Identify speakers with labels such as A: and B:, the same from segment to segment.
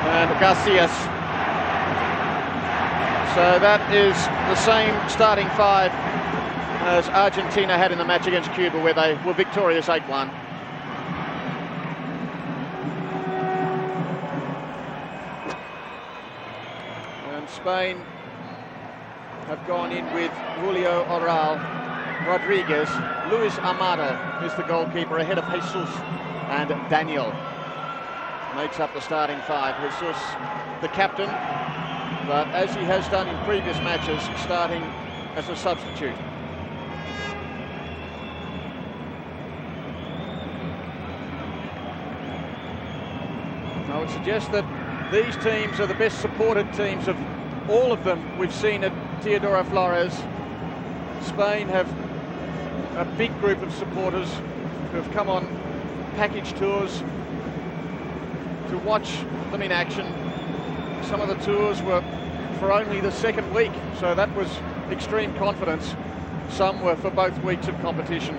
A: and Garcias. So that is the same starting five as Argentina had in the match against Cuba, where they were victorious 8-1. And Spain have gone in with Julio Oral, Rodriguez, Luis Amado is the goalkeeper, ahead of Jesus and Daniel. Makes up the starting five. Jesus, the captain, but as he has done in previous matches, starting as a substitute. I would suggest that these teams are the best supported teams of all of them we've seen at Teodoro Flores. Spain have a big group of supporters who have come on package tours to watch them in action. Some of the tours were for only the second week, so that was extreme confidence. Some were for both weeks of competition.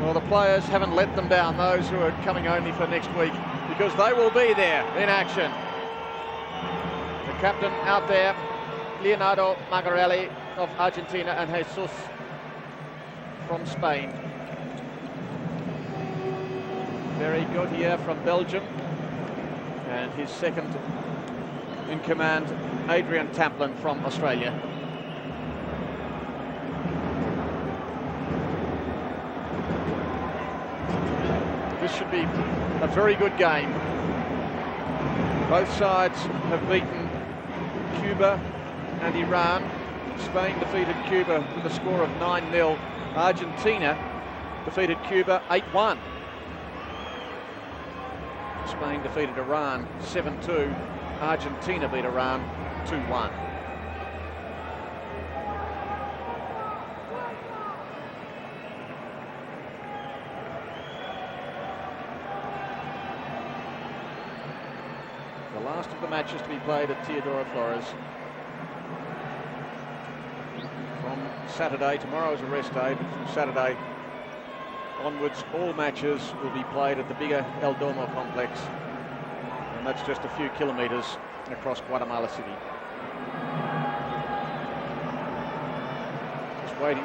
A: Well, the players haven't let them down, those who are coming only for next week, because they will be there in action. The captain out there, Leonardo Magarelli of Argentina, and Jesus from Spain. Very good here from Belgium, and his second in command, Adrian Tamplin from Australia. This should be a very good game. Both sides have beaten Cuba and Iran. Spain defeated Cuba with a score of 9-0. Argentina defeated Cuba 8-1. Spain defeated Iran 7-2. Argentina beat Iran 2-1. The last of the matches to be played at Teodoro Flores. From Saturday, tomorrow is a rest day, but from Saturday onwards, all matches will be played at the bigger El Domo complex. And that's just a few kilometres across Guatemala City. Just waiting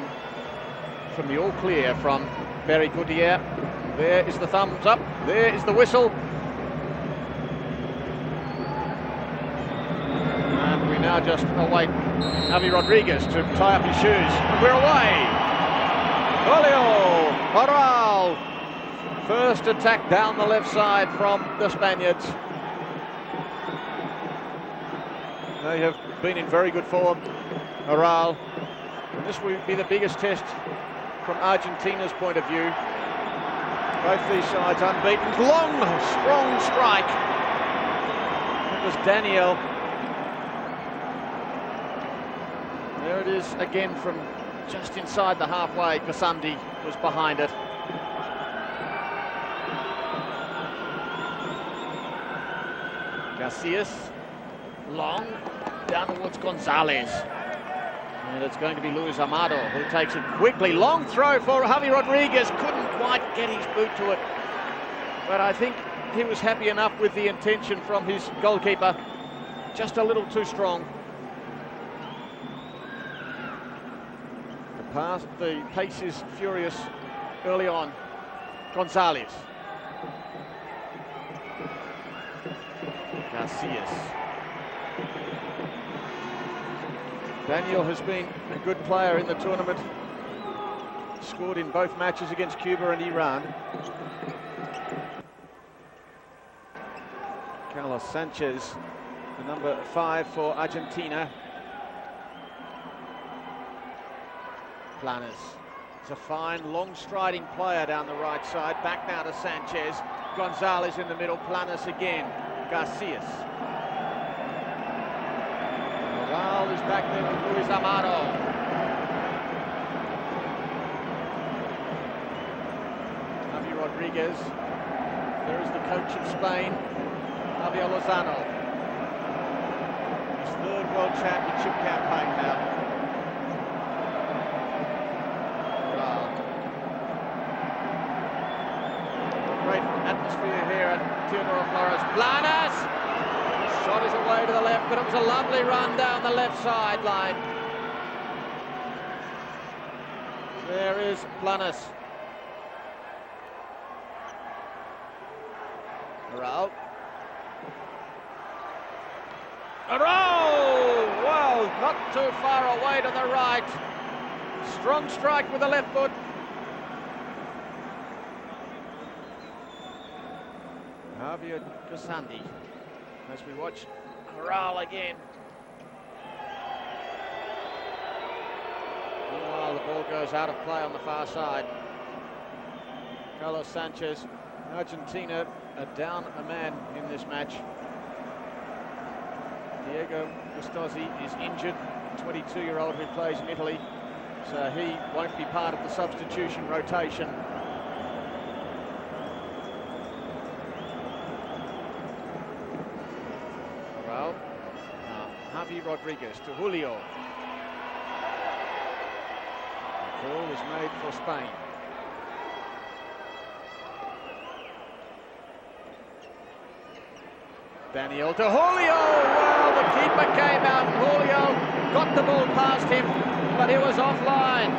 A: from the all clear from Barry Goodyear. There is the thumbs up, there is the whistle. And we now just await Javi Rodriguez to tie up his shoes. And we're away! Julio Oral, first attack down the left side from the Spaniards. They have been in very good form, Oral. And this will be the biggest test from Argentina's point of view. Both these sides unbeaten. Long, strong strike. It was Daniel. There it is again from just inside the halfway. Gassundi was behind it. Garcias, long, down towards Gonzalez. And it's going to be Luis Amado who takes it quickly. Long throw for Javi Rodriguez. Couldn't quite get his boot to it. But I think he was happy enough with the intention from his goalkeeper. Just a little too strong. The pace is furious early on. Gonzalez. Garcias. Daniel has been a good player in the tournament. Scored in both matches against Cuba and Iran. Carlos Sanchez, the number 5 for Argentina. Planes. It's a fine, long-striding player down the right side. Back now to Sanchez. Gonzalez in the middle. Planes again. Garcias. Oral is back there with Luis Amado. Javi Rodriguez. There is the coach of Spain, Javier Lozano. His third World Championship campaign now. Great atmosphere here at Teodoro Flores. Planes! left, but it was a lovely run down the left sideline. There is Planas. Aral. Aral! Well, not too far away to the right. Strong strike with the left foot. Javier Gasandi as we watch Aral again. Meanwhile, the ball goes out of play on the far side. Carlos Sanchez. Argentina are down a man in this match. Diego Gustosi is injured, 22-year-old who plays in Italy, so he won't be part of the substitution rotation. Well, Javi Rodriguez to Julio. The call is made for Spain. Daniel to Julio. Well, the keeper came out. Julio got the ball past him, but he was offline.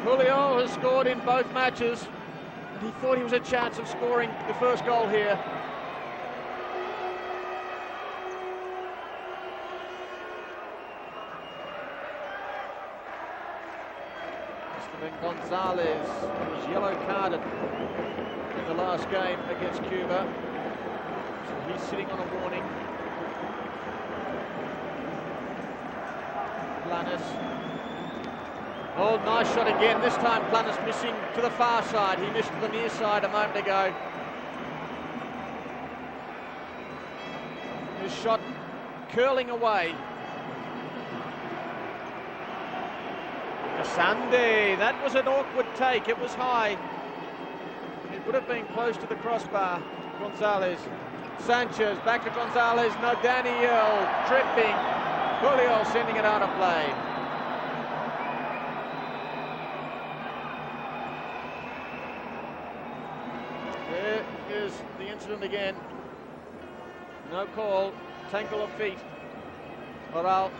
A: Julio has scored in both matches, and he thought he was a chance of scoring the first goal here. Esteban Gonzalez was yellow carded in the last game against Cuba. So he's sitting on a warning. Planas. Oh, nice shot again. This time Planas missing to the far side. He missed to the near side a moment ago. His shot curling away. Gasandi. That was an awkward take. It was high. It would have been close to the crossbar. Gonzalez. Sanchez back to Gonzalez. No, Daniel tripping. Julio sending it out of play. There is the incident again. No call. Tangle of feet. Oral.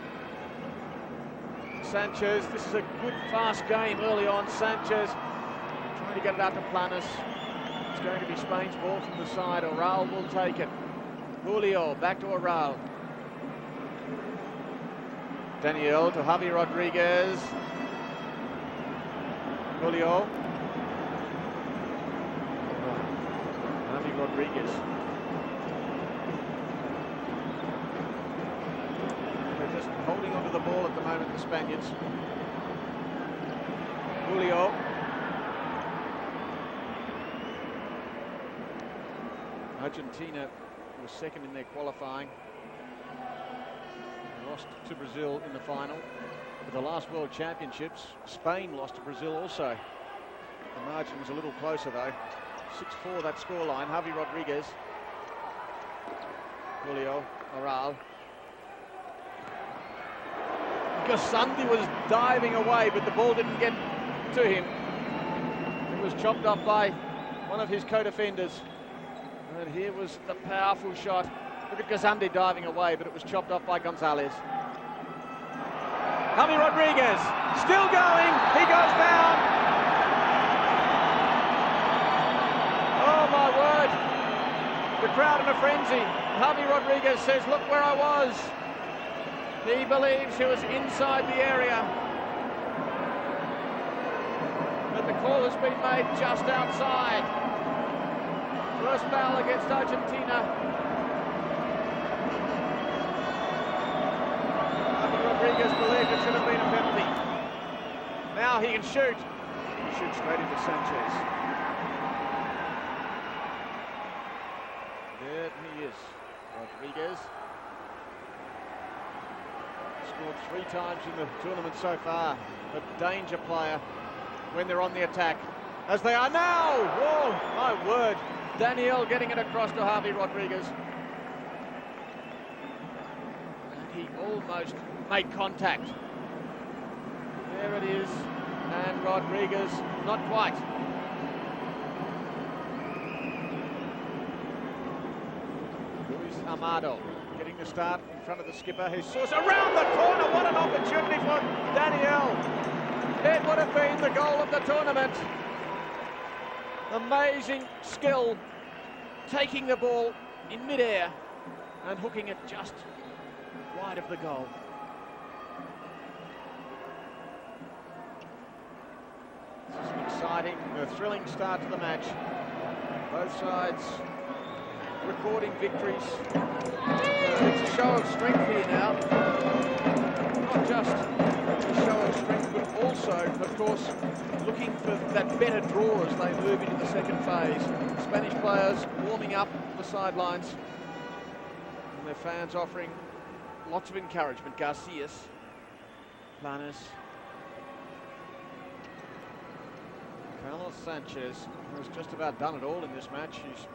A: Sanchez. This is a good fast game early on. Sanchez trying to get it out to Planas. It's going to be Spain's ball from the side. Oral will take it. Julio back to Oral. Daniel to Javi Rodriguez. Julio. Javi Rodriguez. They're just holding onto the ball at the moment, the Spaniards. Julio. Argentina was second in their qualifying. They lost to Brazil in the final. At the last World Championships, Spain lost to Brazil also. The margin was a little closer though. 6-4 that scoreline. Javi Rodriguez. Julio. Oral. Gasandi was diving away, but the ball didn't get to him. It was chopped up by one of his co-defenders. And here was the powerful shot. Look at Gasandi diving away, but it was chopped off by Gonzalez. Javi Rodriguez, still going, he goes down. Oh my word. The crowd in a frenzy. Javi Rodriguez says, look where I was. He believes he was inside the area. But the call has been made just outside. First foul against Argentina. Javi Rodriguez believed it should have been a penalty. Now he can shoot. He shoots straight into Sanchez. There he is. Rodriguez. Scored 3 times in the tournament so far. A danger player when they're on the attack. As they are now! Whoa, my word. Daniel getting it across to Javi Rodriguez. And he almost made contact. There it is. And Rodriguez, not quite. Luis Amado getting the start in front of the skipper. Jesus around the corner. What an opportunity for Daniel. It would have been the goal of the tournament. Amazing skill, taking the ball in mid-air and hooking it just wide of the goal. This is an exciting, thrilling start to the match. Both sides recording victories. It's a show of strength here now. Not just a show of strength, but also, of course, looking for that better draw as they move into the second phase. Spanish players warming up the sidelines, and their fans offering lots of encouragement. Garcias, Planes, Carlos Sanchez has just about done it all in this match. He's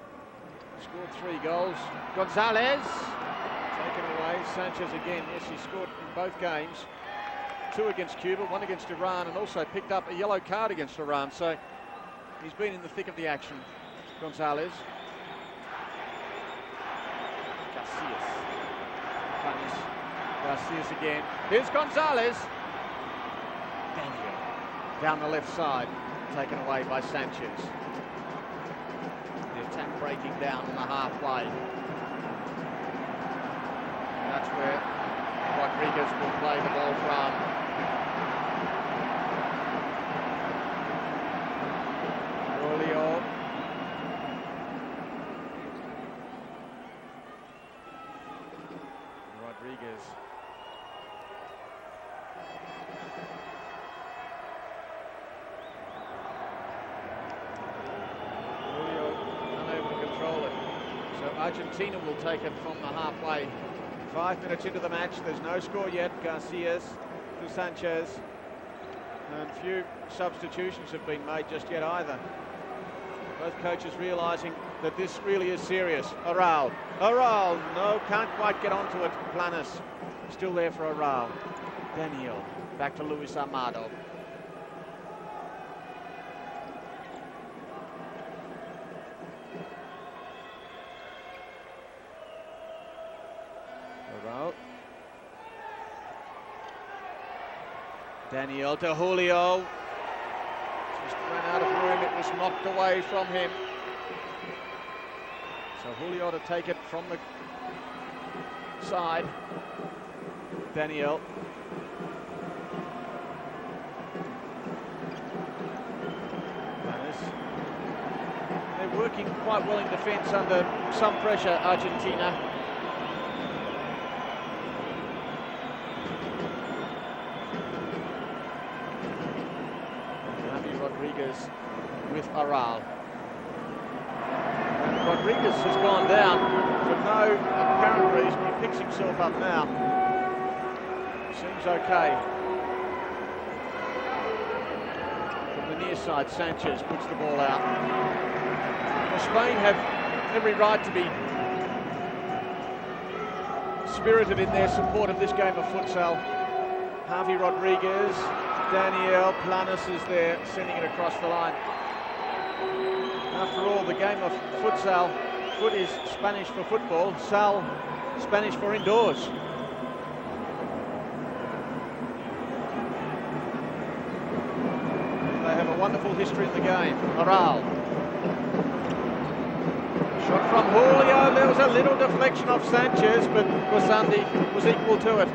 A: scored 3 goals. Gonzalez taken away. Sanchez again. Yes, he scored in both games. 2 against Cuba, 1 against Iran, and also picked up a yellow card against Iran. So he's been in the thick of the action. Gonzalez. Garcias. Planes. Garcias again. Here's Gonzalez. Daniel. Down the left side. Taken away by Sanchez. The attack breaking down on the halfway. That's where Rodriguez will play the ball from. Julio. Rodriguez. Argentina will take it from the halfway. 5 minutes into the match, there's no score yet. Garcias to Sanchez, and few substitutions have been made just yet either. Both coaches realising that this really is serious. Aral, no, can't quite get onto it. Planes, still there for Aral. Daniel, back to Luis Amado. Daniel to Julio. Just ran out of room. It was knocked away from him. So Julio to take it from the side. Daniel. They're working quite well in defence under some pressure, Argentina. Rodriguez with Aral. Rodriguez has gone down for no apparent reason. He picks himself up now. Seems okay. From the near side, Sanchez puts the ball out. Well, Spain have every right to be spirited in their support of this game of futsal. Javi Rodriguez. Daniel Planes is there, sending it across the line. After all, the game of futsal, foot is Spanish for football, sal, Spanish for indoors. They have a wonderful history in the game. Aral. Shot from Julio, there was a little deflection of Sanchez, but Guasandi was equal to it.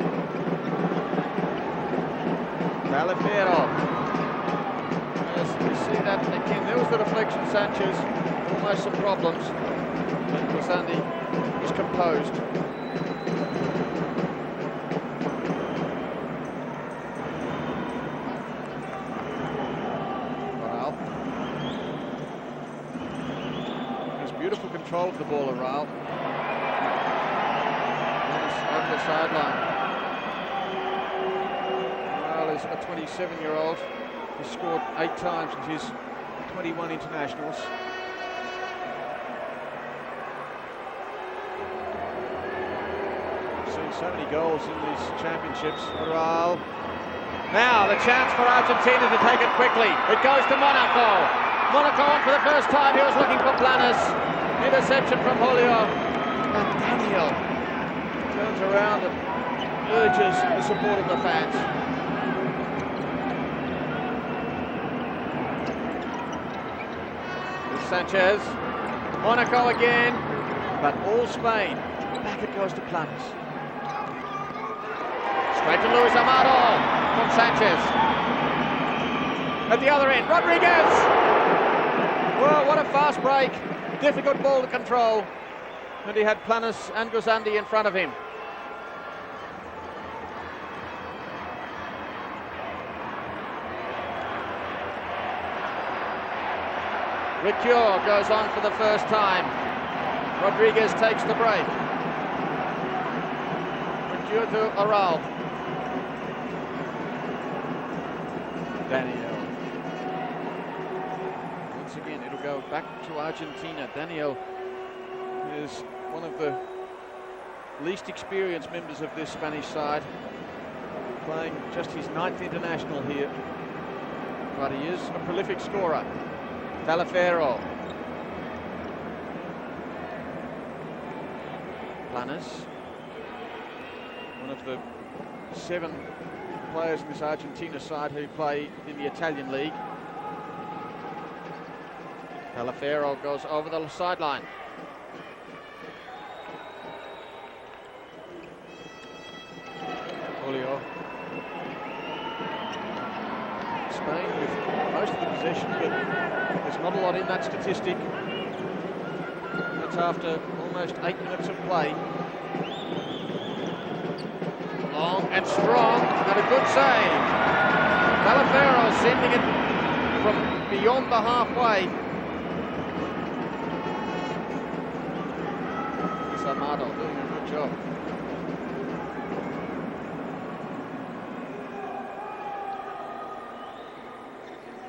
A: Califero. Yes, you see that again. There was the deflection. Sanchez, almost some problems. And Guasandi was composed. Aral. There's beautiful control of the ball, Aral. Over the sideline. Is a 27-year-old who scored 8 times in his 21 internationals. We've seen so many goals in these championships. Aral. Now the chance for Argentina to take it quickly. It goes to Monaco. Monaco on for the first time. He was looking for Planes. Interception from Julio. And Daniel urges the support of the fans. With Sanchez, Monaco again, but all Spain. Back it goes to Planes. Straight to Luis Amado from Sanchez. At the other end, Rodriguez! Well, what a fast break. Difficult ball to control. And he had Planes and Guzandi in front of him. Ricure goes on for the first time. Rodriguez takes the break. Ricure to Aral. Daniel. Once again, it'll go back to Argentina. Daniel is one of the least experienced members of this Spanish side, playing just his 9th international here, but he is a prolific scorer. Talafero. Planes, one of the 7 players in this Argentina side who play in the Italian league. Talafero goes over the sideline. Julio. Spain with most of the possession, but there's not a lot in that statistic. That's after almost 8 minutes of play. Long and strong, and a good save. Talafero sending it from beyond the halfway. Amado doing a good job.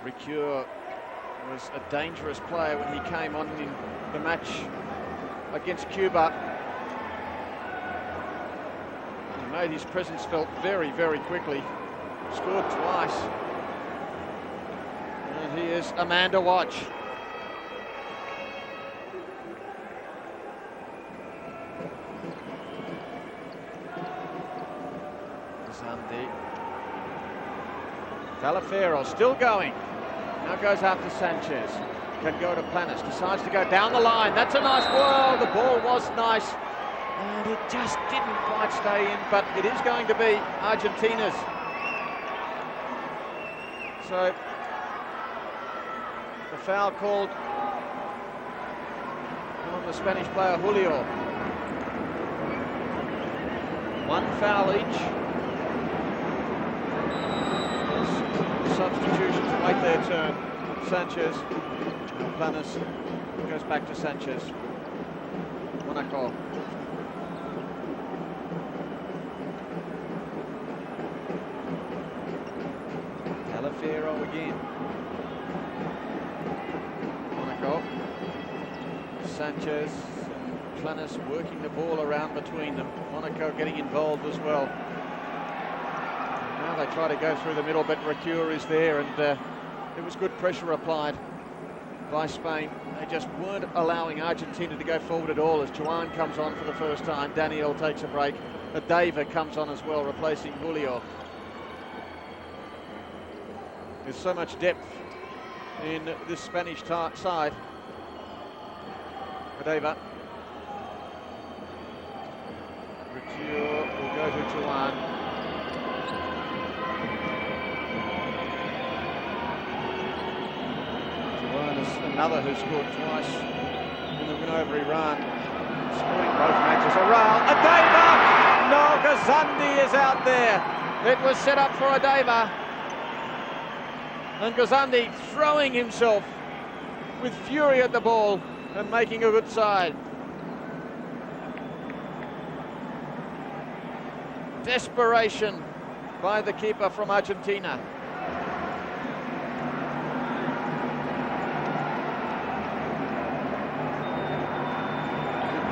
A: Ricure was a dangerous player when he came on in the match against Cuba. He made his presence felt very, very quickly. Scored twice. And he is a man to watch. Talafero still going. Now goes after Sanchez. Can go to Planes. Decides to go down the line. That's a nice ball. The ball was nice. And it just didn't quite stay in, but it is going to be Argentina's. So the foul called on the Spanish player Julio. 1 foul each. Substitutions wait their turn. Sanchez, Planes goes back to Sanchez. Monaco. Talafero again. Monaco. Sanchez, Planes working the ball around between them. Monaco getting involved as well. They try to go through the middle, but Ricure is there, and there was good pressure applied by Spain. They just weren't allowing Argentina to go forward at all as Juan comes on for the first time. Daniel takes a break. Adeva comes on as well, replacing Julio. There's so much depth in this Spanish side. Adeva. Ricure will go to Juan. Another who scored twice in the win over Iran, scoring both matches. Aral, Adeva! No, Guzandi is out there. It was set up for Adeva. And Guzandi throwing himself with fury at the ball and making a good side. Desperation by the keeper from Argentina.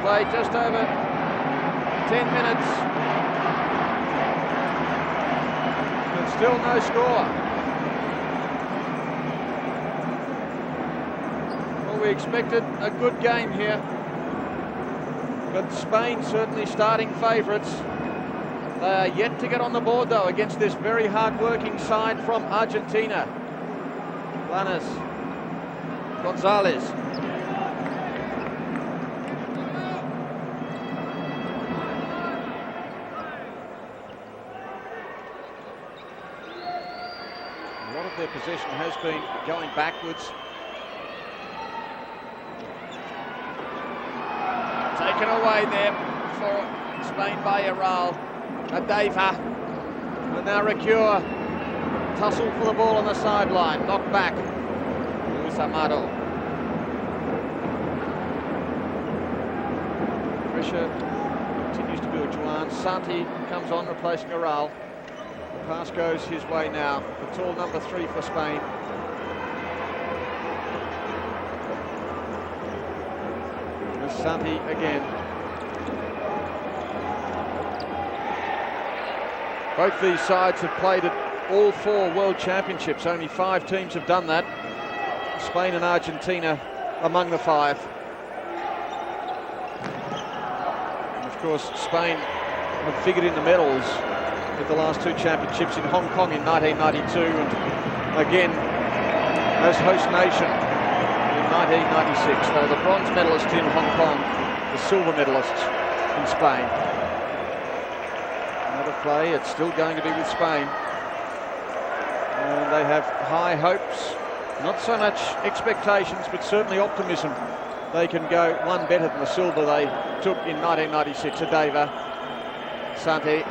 A: Play just over 10 minutes. And still no score. Well, we expected a good game here. But Spain certainly starting favourites. They are yet to get on the board, though, against this very hard-working side from Argentina. Blanes, Gonzalez. A lot of their possession has been going backwards. Taken away there for Spain by Aral. Adeva. And now Recure. Tussle for the ball on the sideline. Knocked back. Luis Amado. Pressure continues to build. Juan Santi comes on, replacing Aral. The pass goes his way now. The tall number 3 for Spain. Santi again. Both these sides have played at all 4 World Championships. Only 5 teams have done that. Spain and Argentina among the 5. And of course, Spain have figured in the medals with the last 2 championships in Hong Kong in 1992 and again as host nation in 1996. They were the bronze medalists in Hong Kong, the silver medalists in Spain. Another play, it's still going to be with Spain. And they have high hopes, not so much expectations, but certainly optimism. They can go one better than the silver they took in 1996. Adeva, Santi.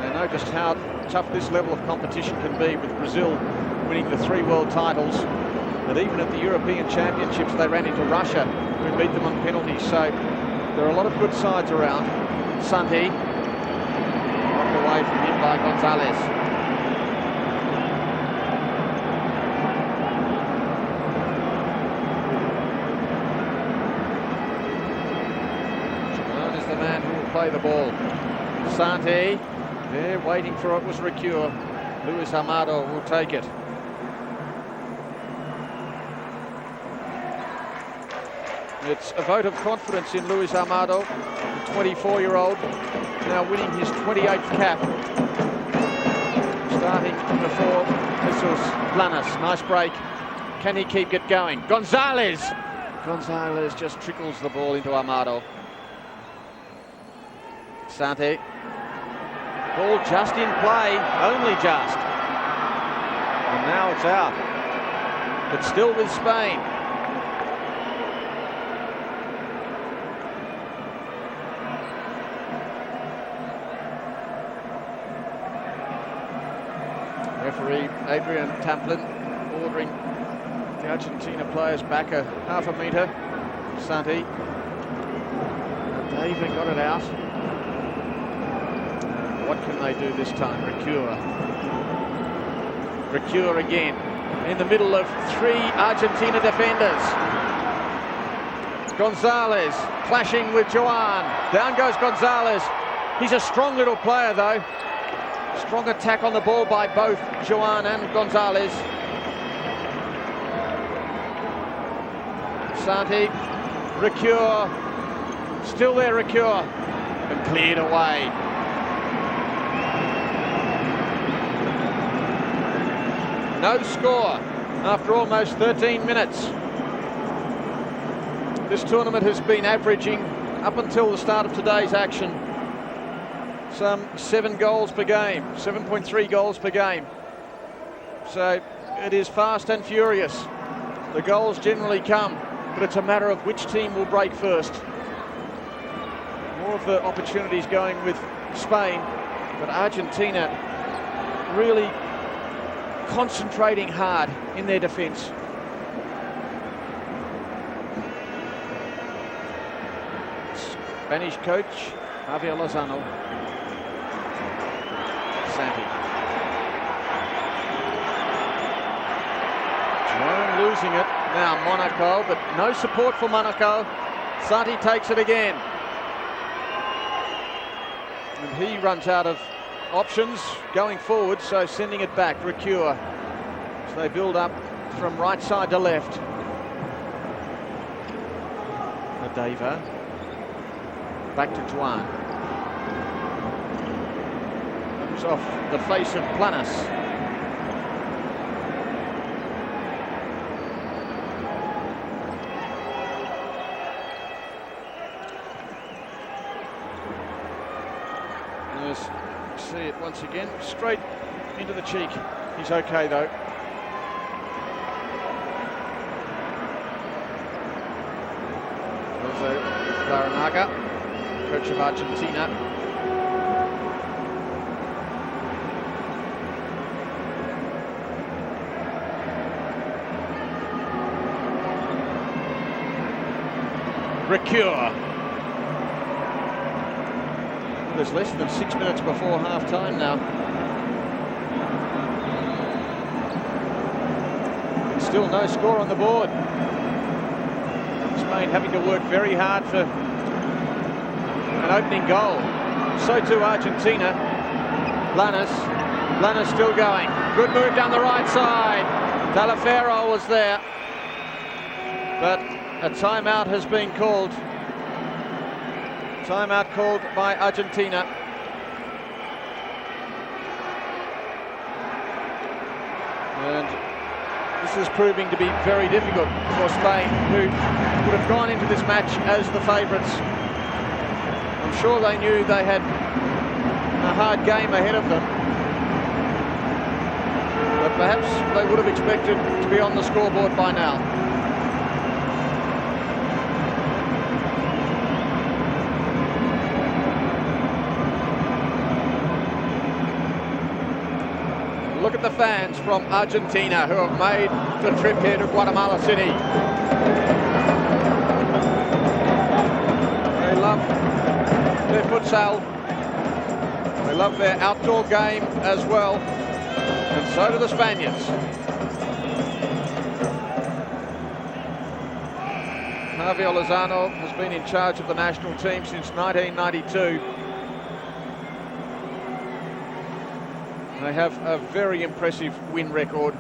A: They know just how tough this level of competition can be, with Brazil winning the 3 world titles. But even at the European Championships, they ran into Russia, who beat them on penalties. So there are a lot of good sides around. Santi, knocked away from him by Gonzalez. Juan is the man who will play the ball. Santi, there waiting for it was Recure. Luis Amado will take it. It's a vote of confidence in Luis Amado, the 24-year-old, now winning his 28th cap. Starting before Jesus Blanes. Nice break. Can he keep it going? Gonzalez! Gonzalez just trickles the ball into Amado. Santi. Ball just in play, only just. And now it's out. But still with Spain. Referee Adrian Tamplin ordering the Argentina players back a half a metre. Santi. David got it out. What can they do this time? Recure. Recure again. In the middle of 3 Argentina defenders. Gonzalez clashing with Juan. Down goes Gonzalez. He's a strong little player though. Strong attack on the ball by both Juan and Gonzalez. Santi, Recure, still there Recure, and cleared away. No score after almost 13 minutes. This tournament has been averaging, up until the start of today's action, some 7 goals per game, 7.3 goals per game. So it is fast and furious. The goals generally come, but it's a matter of which team will break first. More of the opportunities going with Spain, but Argentina really concentrating hard in their defence. Spanish coach Javier Lozano. Santi. Juan losing it. Now Monaco, but no support for Monaco. Santi takes it again. And he runs out of options going forward, so sending it back. Recure. So they build up from right side to left. Adeva. Back to Juan. comes off the face of Planas. See it once again, straight into the cheek. He's okay though. Also, Larranaga, coach of Argentina. Recure. There's less than 6 minutes before half-time now. And still no score on the board. Spain having to work very hard for an opening goal. So too Argentina. Planas still going. Good move down the right side. Talafero was there. But a timeout has been called. Timeout called by Argentina. And this is proving to be very difficult for Spain, who would have gone into this match as the favourites. I'm sure they knew they had a hard game ahead of them. But perhaps they would have expected to be on the scoreboard by now. Look at the fans from Argentina who have made the trip here to Guatemala City. They love their futsal. They love their outdoor game as well. And so do the Spaniards. Javier Lozano has been in charge of the national team since 1992. They have a very impressive win record.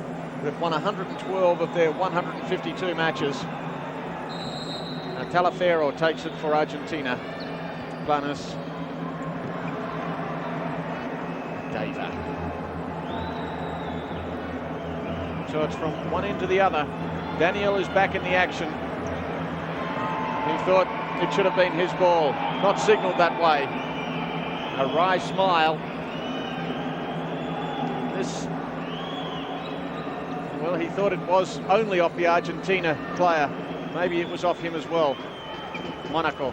A: They've won 112 of their 152 matches. Now Talafero takes it for Argentina. Planas. Dava. So it's from one end to the other. Daniel is back in the action. He thought it should have been his ball. Not signalled that way. A wry smile. Well, he thought it was only off the Argentina player. Maybe it was off him as well. Monaco.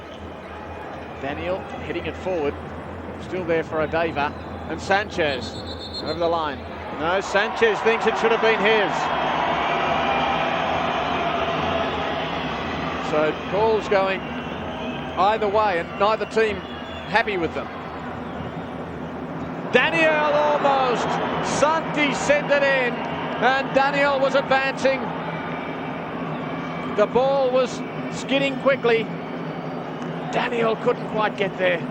A: Daniel heading it forward. Still there for Adeva. And Sanchez over the line. No, Sanchez thinks it should have been his. So calls going either way and neither team happy with them. Daniel almost. Santi sent it in. And Daniel was advancing. The ball was skidding quickly. Daniel couldn't quite get there.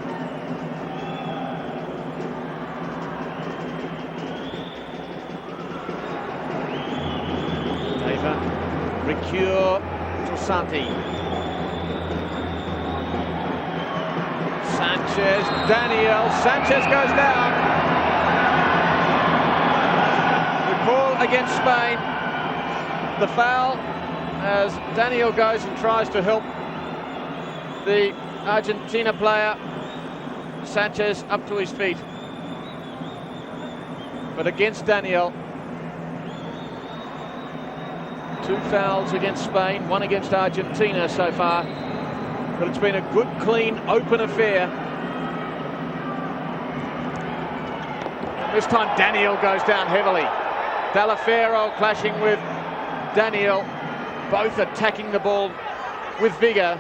A: Dava, recure to Santi. Sanchez, Daniel, Sanchez goes down. Ball against Spain. The foul as Daniel goes and tries to help the Argentina player. Sanchez up to his feet. But against Daniel. 2 fouls against Spain, 1 against Argentina so far. But it's been a good, clean, open affair. This time Daniel goes down heavily. Talafero clashing with Daniel, both attacking the ball with vigour.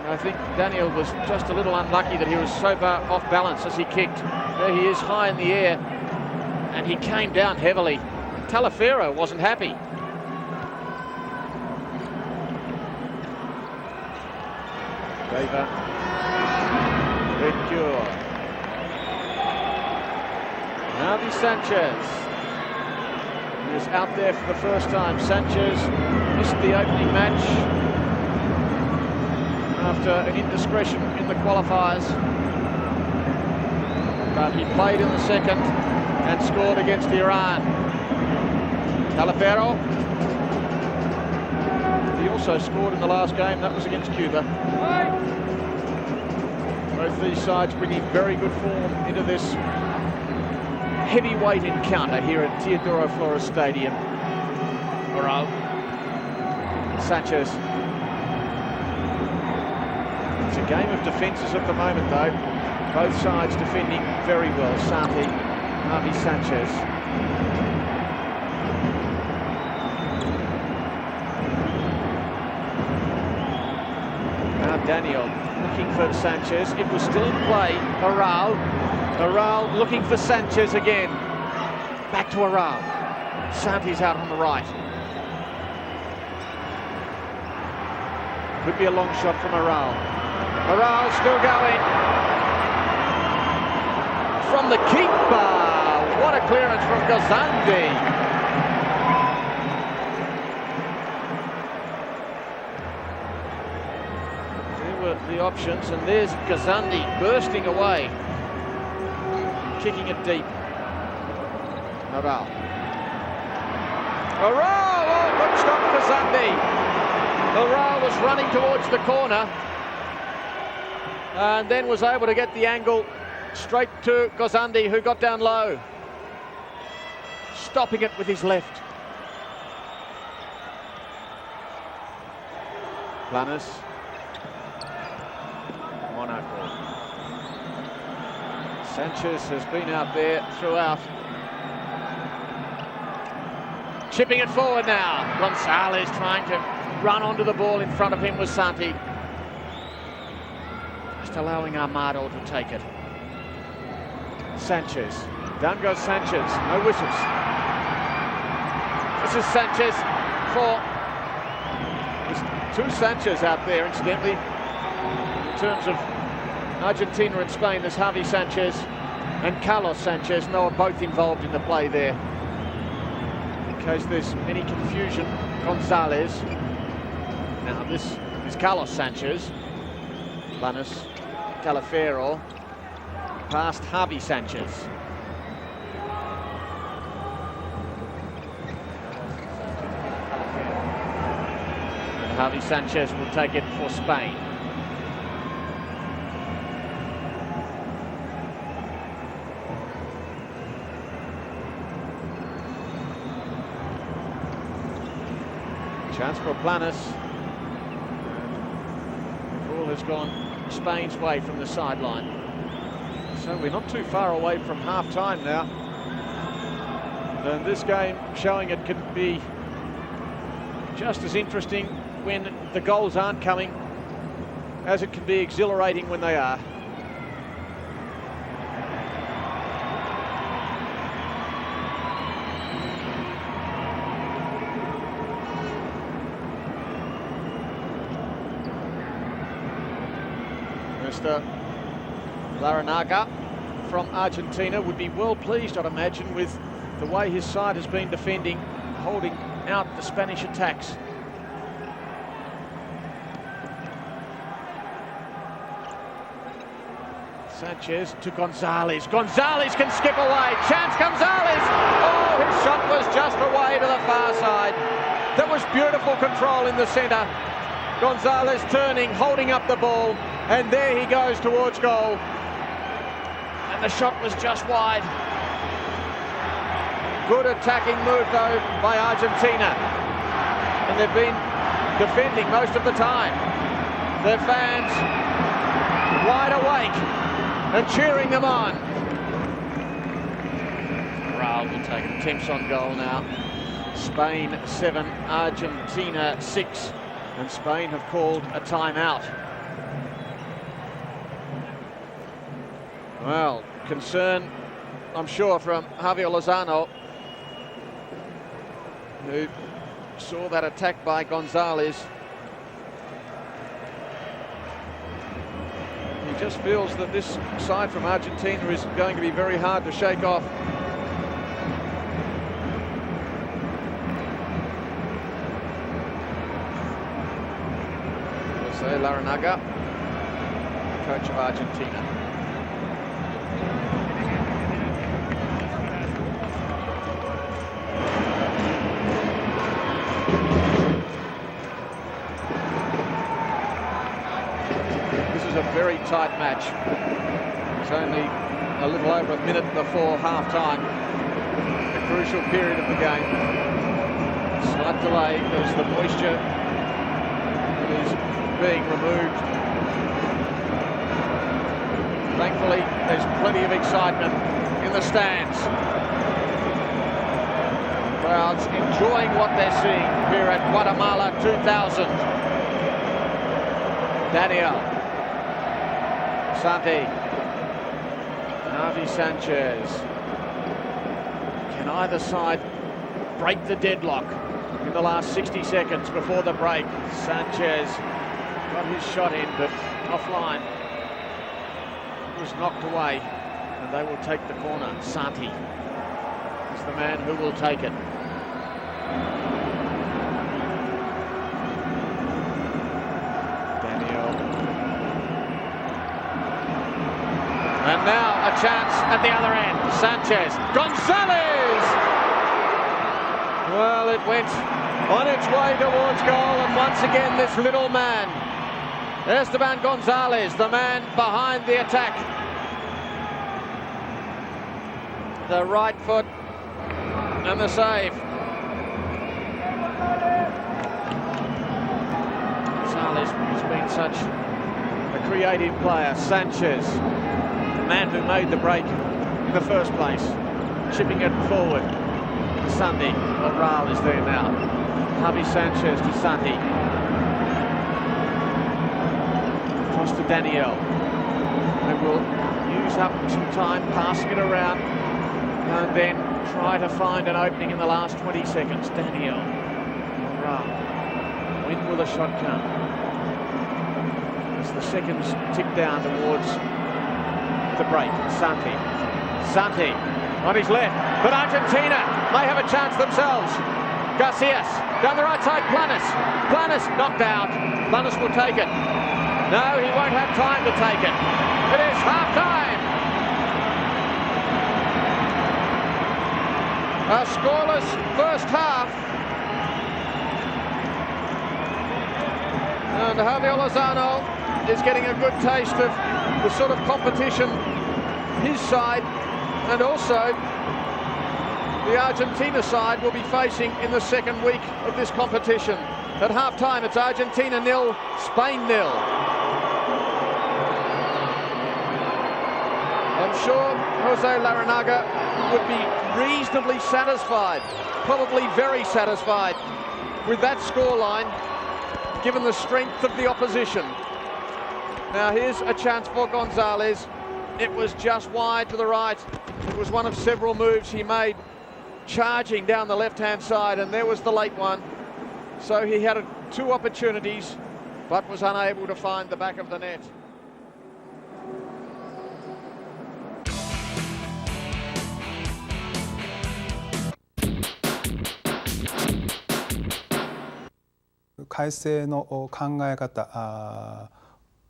A: I think Daniel was just a little unlucky that he was so far off balance as he kicked. There he is high in the air, and he came down heavily. Talafero wasn't happy. Dava. Recure. Javi Sanchez is out there for the first time. Sanchez missed the opening match after an indiscretion in the qualifiers. but he played in the second and scored against Iran. Calafero. He also scored in the last game, that was against Cuba. Both these sides bringing very good form into this heavyweight encounter here at Teodoro Flores Stadium. Moral. Sanchez. It's a game of defences at the moment though. Both sides defending very well. Santi, Javi Sanchez. Now Daniel looking for Sanchez. It was still in play. Aral. Aral looking for Sanchez again. Back to Aral. Santi's out on the right. Could be a long shot from Aral. Aral still going. From the keeper. What a clearance from Gazandi. There were the options, and there's Gazandi bursting away. Kicking it deep. Aral. Aral! Oh, good stop for Gazandi. Aral was running towards the corner and then was able to get the angle straight to Gazandi, who got down low, stopping it with his left. Planas. Monaco. Sanchez has been out there throughout. Chipping it forward now. Gonzalez trying to run onto the ball. In front of him was Santi. Just allowing Armado to take it. Sanchez. Down goes Sanchez. No whistles. This is Sanchez for... There's two Sanchez out there, incidentally. In terms of Argentina and Spain, there's Javi Sanchez and Carlos Sanchez. No, are both involved in the play there. In case there's any confusion, Gonzalez. Now this is Carlos Sanchez. Planas, Calafero, past Javi Sanchez. And Javi Sanchez will take it for Spain. Chance for Planas. The ball has gone Spain's way from the sideline. So we're not too far away from half-time now. And this game showing it can be just as interesting when the goals aren't coming as it can be exhilarating when they are. Mr. Larranaga from Argentina would be well pleased, I'd imagine, with the way his side has been defending, holding out the Spanish attacks. Sanchez to Gonzalez. Gonzalez can skip away. Chance Gonzalez. Oh, his shot was just away to the far side. That was beautiful control in the centre. Gonzalez turning, holding up the ball, and there he goes towards goal. And the shot was just wide. Good attacking move though by Argentina. And they've been defending most of the time. Their fans wide awake and cheering them on. Raul will take attempts on goal now. Spain 7, Argentina 6. And Spain have called a timeout. Well, concern, I'm sure, from Javier Lozano, who saw that attack by Gonzalez. He just feels that this side from Argentina is going to be very hard to shake off. Jose Larranaga, coach of Argentina. was a very tight match. It's only a little over a minute before half-time, the crucial period of the game. Slight delay as the moisture is being removed. Thankfully, there's plenty of excitement in the stands. Crowds enjoying what they're seeing here at Guatemala 2000. Daniel Santi, Javi Sanchez. Can either side break the deadlock in the last 60 seconds before the break? Sanchez got his shot in, but offline. It was knocked away, and they will take the corner. Santi is the man who will take it. And now a chance at the other end. Sanchez, Gonzalez! Well, it went on its way towards goal, and once again this little man, Esteban Gonzalez, the man behind the attack. The right foot and the save. Gonzalez has been such a creative player. Sanchez, the man who made the break in the first place, chipping it forward. Santi, Raul is there now. Javi Sanchez to Santi. Across to Daniel. They will use up some time passing it around and then try to find an opening in the last 20 seconds. Daniel, Raul. When will the shot come? As the seconds tick down towards the break. Santi on his left, but Argentina may have a chance themselves. Garcias down the right side. Planas knocked out. Planas will take it. No, he won't have time to take it. It is half-time. A scoreless first half. And Javier Lozano is getting a good taste of the sort of competition his side and also the Argentina side will be facing in the second week of this competition. At half-time, it's Argentina 0, Spain 0. I'm sure Jose Larranaga would be reasonably satisfied, probably very satisfied with that scoreline, given the strength of the opposition. Now here's a chance for Gonzalez. It was just wide to the right. It was one of several moves he made, charging down the left-hand side, and there was the late one. So he had two opportunities, but was unable to find the back of the net.
B: 改正の考え方、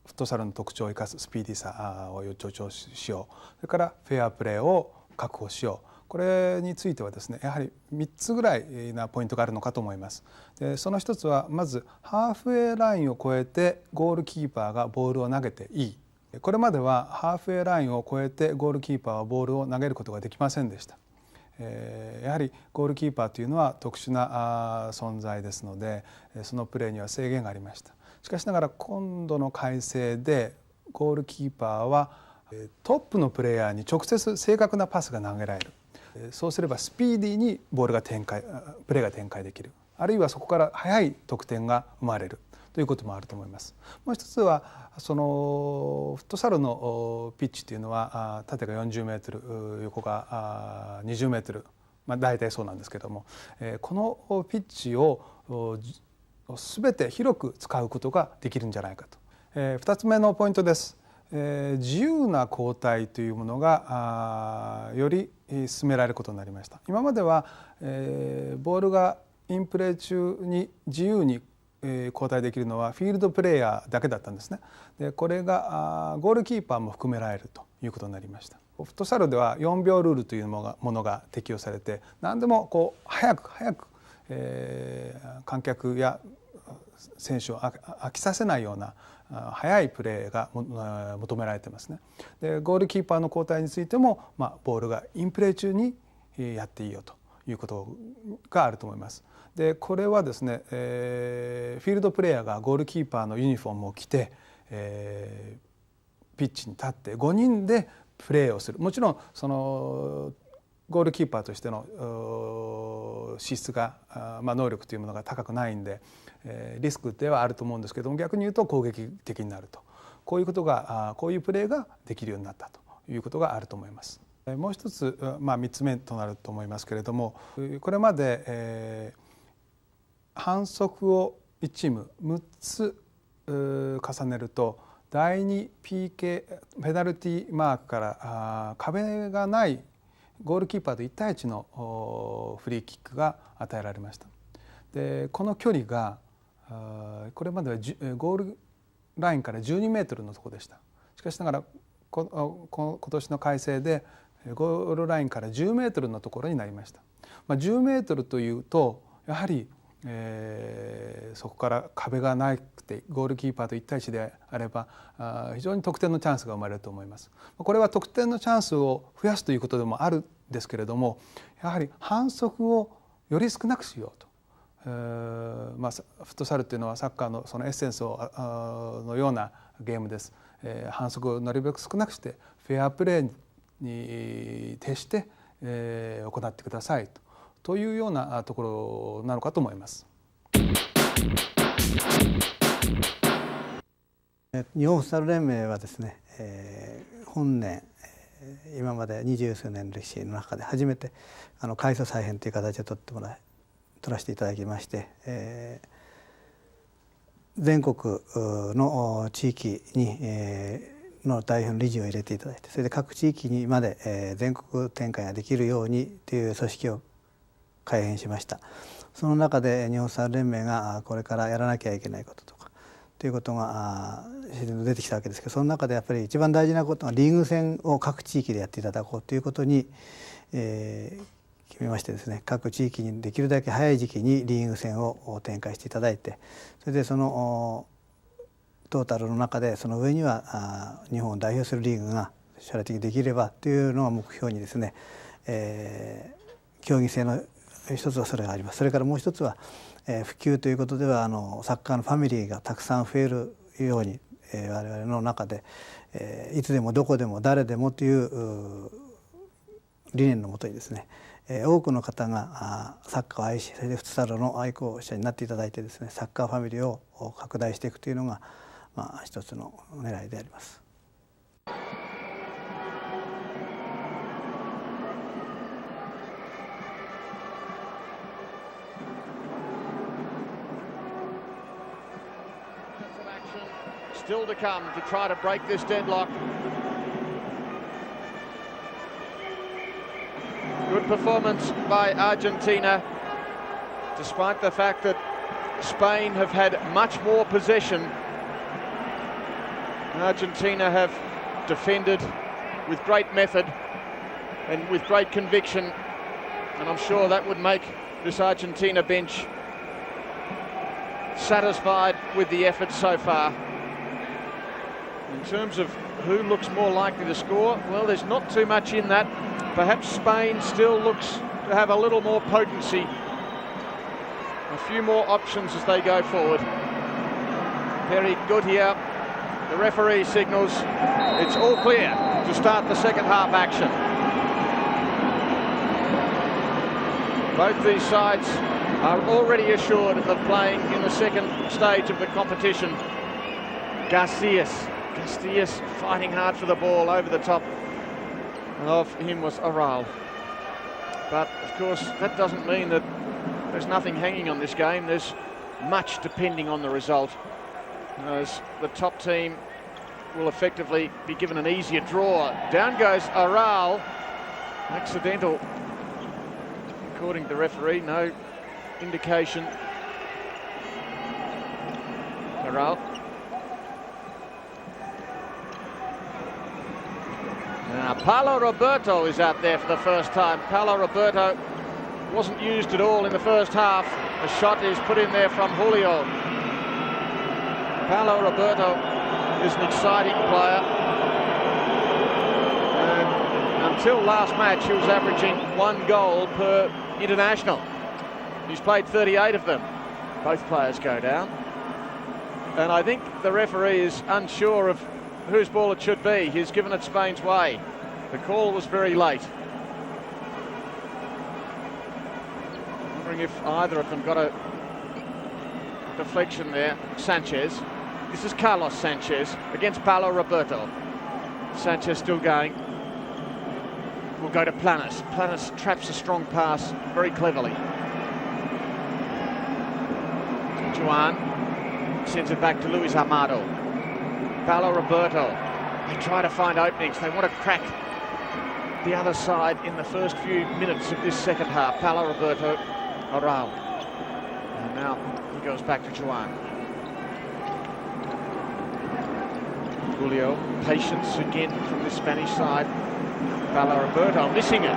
B: フットサルの特徴を生かすスピーディーさを助長しよう、それからフェアプレーを確保しよう、これについてはですね、やはり3つぐらいなポイントがあるのかと思います。でその一つはまずハーフウェイラインを越えてゴールキーパーがボールを投げていい。これまではハーフウェイラインを越えてゴールキーパーはボールを投げることができませんでした。やはりゴールキーパーというのは特殊な存在ですので、そのプレーには制限がありました。しかしながら今度の改正でゴールキーパーはトップのプレイヤーに直接正確なパスが投げられる。そうすればスピーディーにプレーが展開できる。あるいはそこから速い得点が生まれるということもあると思います。もう一つはそのフットサルのピッチというのは縦が40メートル、横が20メートル、大体そうなんですけども、このピッチを全て広く使うことができるんじゃないかと。2つ目のポイントです。自由な交代というものがより進められることになりました。今まではボールがインプレー中に自由に交代できるのはフィールドプレーヤーだけだったんですね。でこれがゴールキーパーも含められるということになりました。フットサルでは4秒ルールというものが適用されて、何でも早く観客や選手を飽きさせないような速いプレーが求められてますね。でゴールキーパーの交代についても、ボールがインプレー中にやっていいよということがあると思います。でこれはですね、フィールドプレーヤーがゴールキーパーのユニフォームを着て、ピッチに立って5人でプレーをする。もちろんそのゴールキーパーとしての資質が、能力というものが高くないんで、リスクではあると思うんですけども、逆に言うと攻撃的になると、こういうことがこういうプレーができるようになったということがあると思います。もう一つ、3つ目となると思いますけれども、これまで、反則を1チーム6つ重ねると第2 PK ペナルティーマークから壁がないゴールキーパーと1対1のフリーキックが与えられました。でこの距離がこれまではゴールラインから12メートルのところでした。しかしながら今年の改正でゴールラインから10メートルのところになりました。10メートルというとやはりそこから壁がなくてゴールキーパーと1対1であれば非常に得点のチャンスが生まれると思います。これは得点のチャンスを増やすということでもあるんですけれども、やはり反則をより少なくしようと。フットサルというのはサッカーのそのエッセンスのようなゲームです。反則をなるべく少なくしてフェアプレーに徹して行ってくださいというようなところなのかと思います。
C: 日本フットサル連盟はですね、本年今まで20数年の歴史の中で初めて改組再編という形を取らせていただきまして、全国の地域にの代表の理事を入れていただいて、それで各地域にまで全国展開ができるようにという組織を改編しました。その中で日本フットサル連盟がこれからやらなきゃいけないこととかということが自然と出てきたわけですけど、その中でやっぱり一番大事なことはリーグ戦を各地域でやっていただこうということに、決めましてですね、各地域にできるだけ早い時期にリーグ戦を展開していただいて、それでそのトータルの中でその上には日本を代表するリーグが将来的にできればというのが目標にですね、競技性の一つはそれがあります。それからもう一つは、普及ということではサッカーのファミリーがたくさん増えるように、我々の中で、いつでもどこでも誰でもという理念のもとにですね、多くの方がサッカーを愛し、それでフットサルの愛好者になっていただいてですね、サッカーファミリーを拡大していくというのが、一つの狙いであります。
A: Still to come to try to break this deadlock. Good performance by Argentina, despite the fact that Spain have had much more possession. Argentina have defended with great method and with great conviction, and I'm sure that would make this Argentina bench satisfied with the effort so far. In terms of who looks more likely to score, well, there's not too much in that. Perhaps Spain still looks to have a little more potency, a few more options as they go forward. Very good here. The referee signals it's all clear to start the second half action. Both these sides are already assured of playing in the second stage of the competition. Casillas fighting hard for the ball over the top of him was Aral. But of course that doesn't mean that there's nothing hanging on this game. There's much depending on the result, as the top team will effectively be given an easier draw. Down goes Aral. Accidental, according to the referee. No indication. Aral. Now, Paulo Roberto is out there for the first time. Paulo Roberto wasn't used at all in the first half. A shot is put in there from Julio. Paulo Roberto is an exciting player. And until last match, he was averaging 1 goal per international. He's played 38 of them. Both players go down. And I think the referee is unsure of whose ball it should be. He's given it Spain's way. The call was very late. Wondering if either of them got a deflection there. Sanchez. This is Carlos Sanchez against Paulo Roberto. Sanchez still going. Will go to Planas. Planas traps a strong pass very cleverly. Juan sends it back to Luis Amado. Paulo Roberto. They try to find openings. They want to crack the other side in the first few minutes of this second half. Paulo Roberto, Oral. And now he goes back to Juan. Julio, patience again from the Spanish side. Paulo Roberto missing it.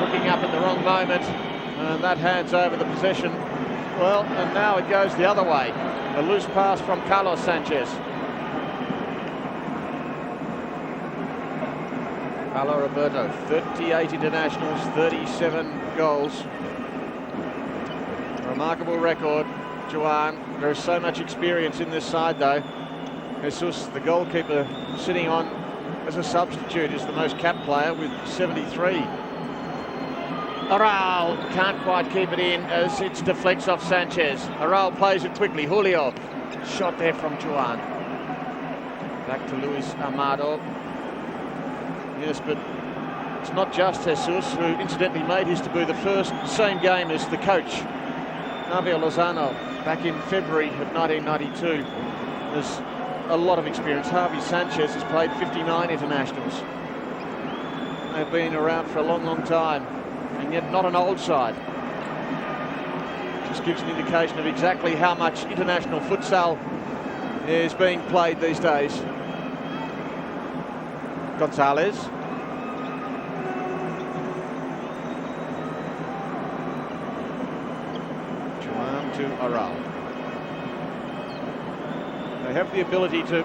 A: Looking up at the wrong moment, and that hands over the possession. Well, and now it goes the other way. A loose pass from Carlos Sanchez. Paulo Roberto, 38 internationals, 37 goals. Remarkable record. Juan, there is so much experience in this side though. Jesus, the goalkeeper, sitting on as a substitute, is the most capped player with 73. Oral can't quite keep it in as it deflects off Sanchez. Oral plays it quickly. Julio, shot there from Juan. Back to Luis Amado. Yes, but it's not just Jesus, who incidentally made his debut the same game as the coach, Javier Lozano, back in February of 1992. There's a lot of experience. Javi Sanchez has played 59 internationals. They've been around for a long, long time, and yet not an old side. Just gives an indication of exactly how much international futsal is being played these days. Gonzalez. Juan to Oral. They have the ability to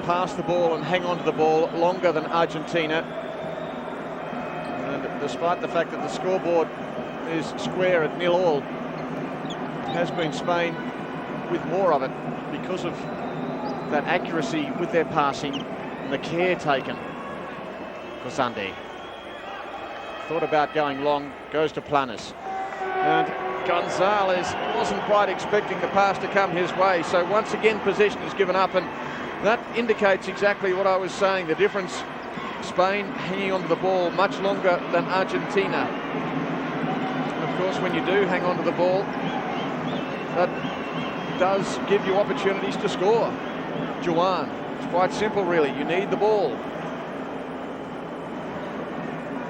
A: pass the ball and hang on to the ball longer than Argentina. And despite the fact that the scoreboard is square at 0-0, it has been Spain with more of it because of that accuracy with their passing and the care taken. Gozandi thought about going long, goes to Planas. And Gonzalez wasn't quite expecting the pass to come his way, so once again possession is given up, and that indicates exactly what I was saying, the difference. Spain hanging onto the ball much longer than Argentina. Of course, when you do hang onto the ball, that does give you opportunities to score. Juan, it's quite simple really, you need the ball.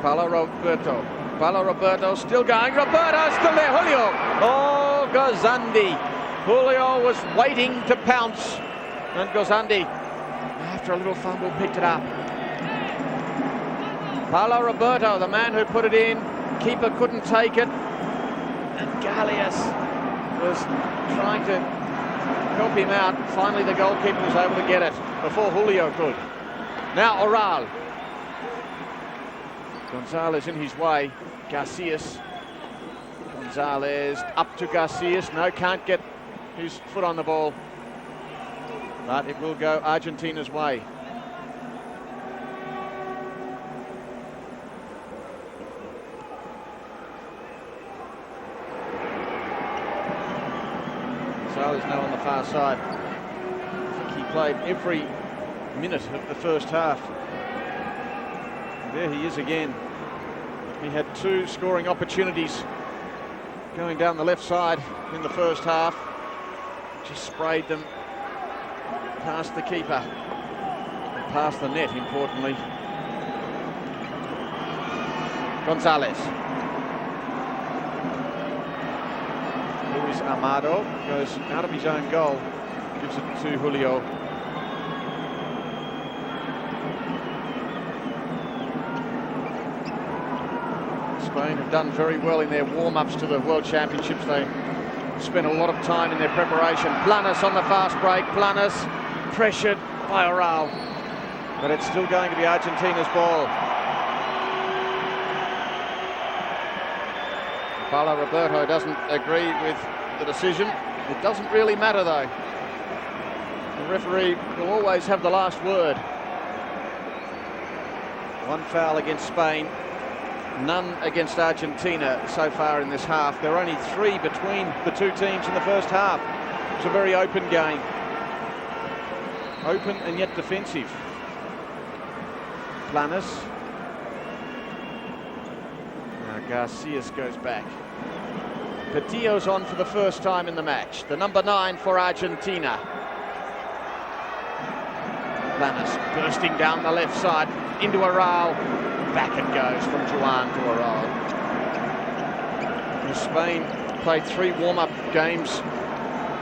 A: Paulo Roberto. Paulo Roberto still going. Roberto still there. Julio. Oh, Gozandi. Julio was waiting to pounce. And Gozandi, after a little fumble, picked it up. Paulo Roberto, the man who put it in. Keeper couldn't take it. And Galias was trying to help him out. Finally, the goalkeeper was able to get it before Julio could. Now Oral. Gonzalez in his way. Garcias. Gonzalez up to Garcias. No, can't get his foot on the ball. But it will go Argentina's way. Gonzalez now on the far side. I think he played every minute of the first half. There he is again. He had 2 scoring opportunities going down the left side in the first half. Just sprayed them past the keeper and past the net, importantly. Gonzalez. Luis Amado goes out of his own goal, gives it to Julio. Spain have done very well in their warm-ups to the World Championships. They spent a lot of time in their preparation. Planas on the fast break. Planas pressured by Oral, but it's still going to be Argentina's ball. Paulo Roberto doesn't agree with the decision. It doesn't really matter though. The referee will always have the last word. One foul against Spain, none against Argentina so far in this half. There are only 3 between the two teams in the first half. It's a very open game. Open and yet defensive. Planas. Now Garcias goes back. Petillo's on for the first time in the match. The number 9 for Argentina. Planas bursting down the left side into Oral. Back it goes from Juan to Oral. Spain played 3 warm-up games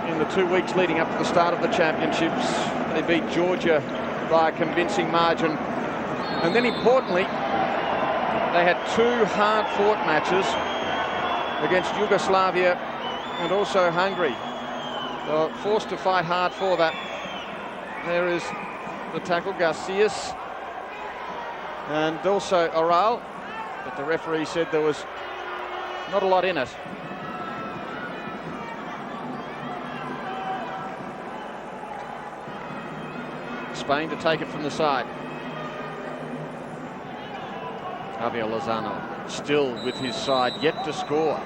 A: in the 2 weeks leading up to the start of the championships. They beat Georgia by a convincing margin. And then importantly, they had 2 hard-fought matches against Yugoslavia and also Hungary. They were forced to fight hard for that. There is the tackle, Garcias, and also Oral, but the referee said there was not a lot in it. Spain to take it from the side. Javier Lozano still with his side, yet to score.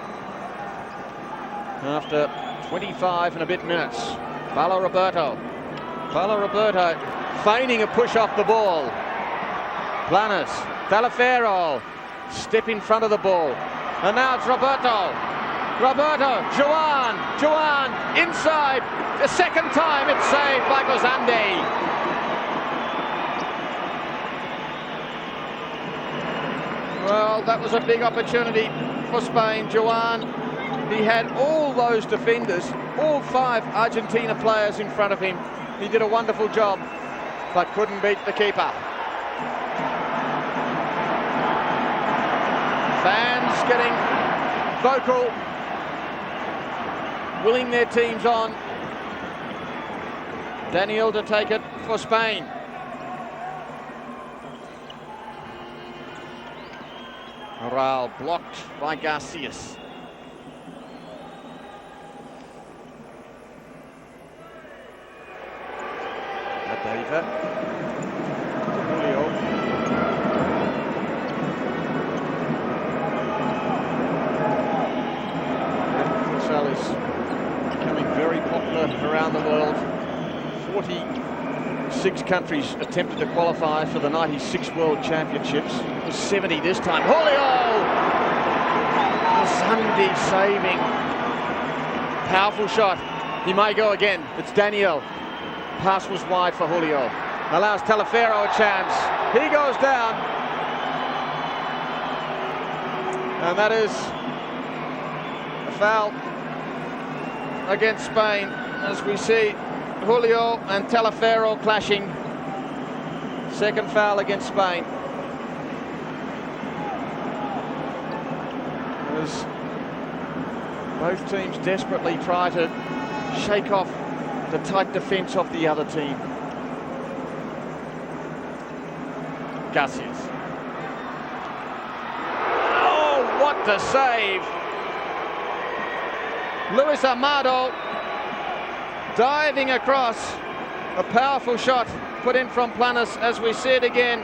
A: After 25 and a bit minutes, Paulo Roberto feigning a push off the ball. Planas, Talafero, step in front of the ball. And now it's Roberto, Juan, inside. The second time it's saved by Gozandi. Well, that was a big opportunity for Spain. Juan, he had all those defenders, all 5 Argentina players in front of him. He did a wonderful job, but couldn't beat the keeper. Fans getting vocal, willing their teams on. Daniel to take it for Spain. Oral blocked by Garcias. Adeva. Julio. Futsal is becoming very popular around the world. 46 countries attempted to qualify for the 96 World Championships. It was 70 this time. Julio! Sunday saving. Powerful shot. He may go again. It's Daniel. Pass was wide for Julio. Allows Talafero a chance. He goes down. And that is a foul against Spain, as we see Julio and Talafero clashing. Second foul against Spain. As both teams desperately try to shake off the tight defence of the other team. Garcias. Oh, what a save! Luis Amado diving across. A powerful shot put in from Planas, as we see it again.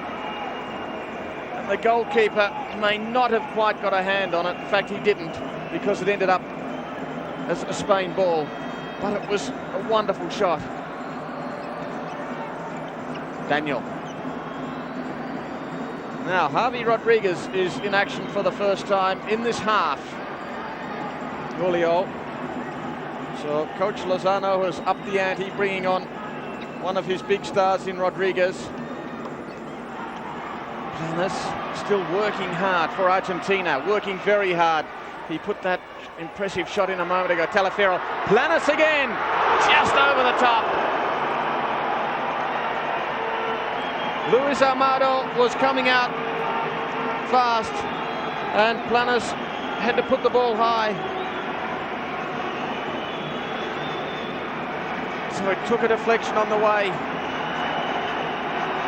A: And the goalkeeper may not have quite got a hand on it. In fact, he didn't, because it ended up as a Spain ball. But it was a wonderful shot. Daniel. Now, Javi Rodriguez is in action for the first time in this half. Julio. So Coach Lozano has upped the ante, bringing on one of his big stars in Rodriguez. Planas still working hard for Argentina, working very hard. He put that impressive shot in a moment ago. Talafero. Planas again, just over the top. Luis Amado was coming out fast, and Planas had to put the ball high. So it took a deflection on the way.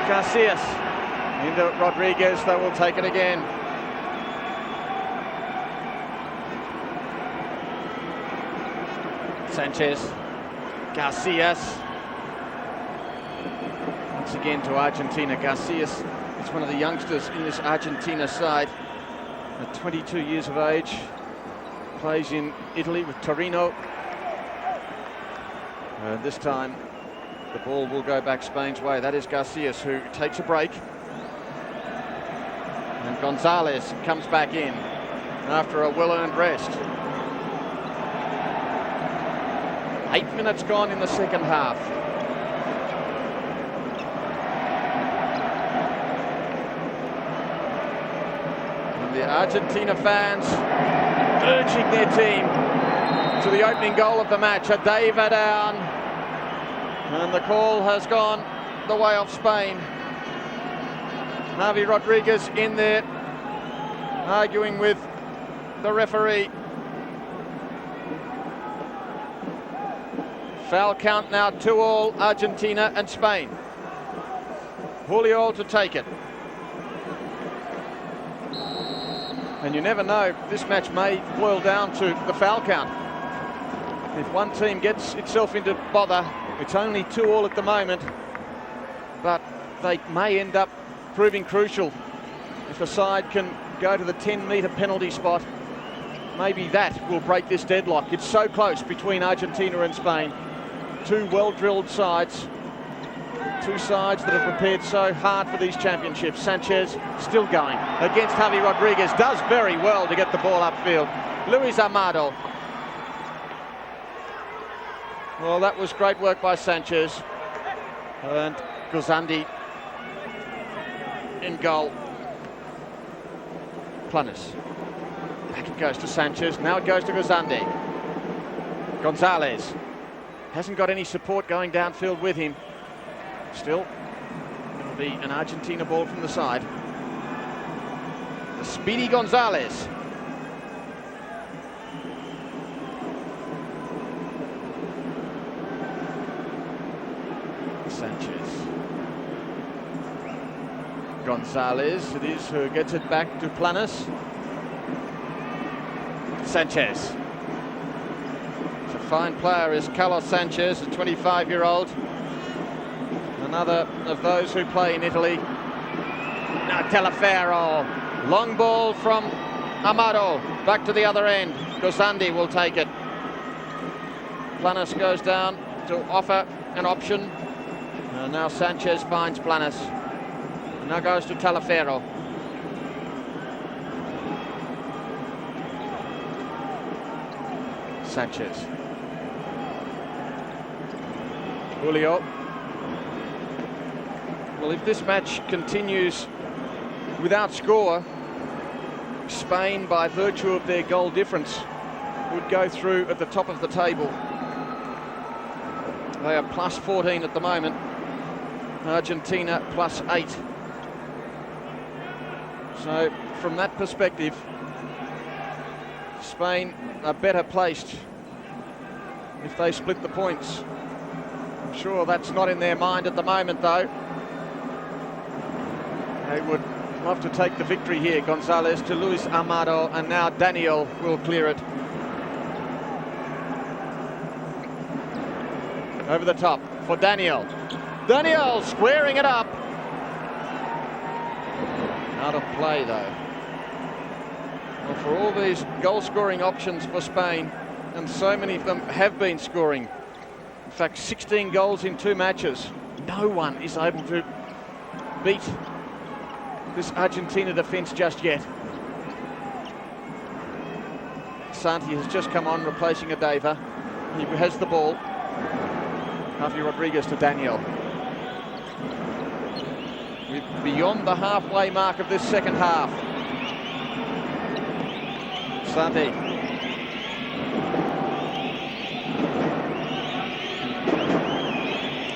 A: Garcias into Rodriguez, they will take it again. Sanchez, Garcias. Once again to Argentina. Garcias is one of the youngsters in this Argentina side. At 22 years of age, plays in Italy with Torino. This time the ball will go back Spain's way. That is Garcias, who takes a break. And Gonzalez comes back in after a well-earned rest. 8 minutes gone in the second half. And the Argentina fans urging their team to the opening goal of the match. A diver down. And the call has gone the way of Spain. Javi Rodriguez in there, arguing with the referee. Foul count now 2-2, Argentina and Spain. Julio to take it. And you never know, this match may boil down to the foul count. If one team gets itself into bother, it's only 2-2 at the moment, but they may end up proving crucial. If a side can go to the 10-metre penalty spot, maybe that will break this deadlock. It's so close between Argentina and Spain. Two well-drilled sides, two sides that have prepared so hard for these championships. Sanchez still going against Javi Rodriguez, does very well to get the ball upfield. Luis Amado. Well, that was great work by Sanchez. And Gozandi in goal. Planes. Back it goes to Sanchez. Now it goes to Gozandi. Gonzalez. Hasn't got any support going downfield with him. Still, it'll be an Argentina ball from the side. The speedy Gonzalez. Sanchez. Gonzalez, it is, who gets it back to Planes. Sanchez. Fine player is Carlos Sanchez, a 25-year-old. Another of those who play in Italy. Now Talaferro. Long ball from Amado. Back to the other end. Gozandi will take it. Planes goes down to offer an option. And now Sanchez finds Planes. And now goes to Talaferro. Sanchez. Julio. Well, if this match continues without score, Spain, by virtue of their goal difference, would go through at the top of the table. They are plus 14 at the moment. Argentina plus 8. So, from that perspective, Spain are better placed if they split the points. I'm sure that's not in their mind at the moment, though. They would love to take the victory here. Gonzalez to Luis Amado, and now Daniel will clear it. Over the top for Daniel. Daniel squaring it up. Out of play, though. Well, for all these goal-scoring options for Spain, and so many of them have been scoring. In fact, 16 goals in 2 matches. No one is able to beat this Argentina defence just yet. Santi has just come on, replacing Adeva. He has the ball. Javi Rodriguez to Daniel. We're beyond the halfway mark of this second half. Santi.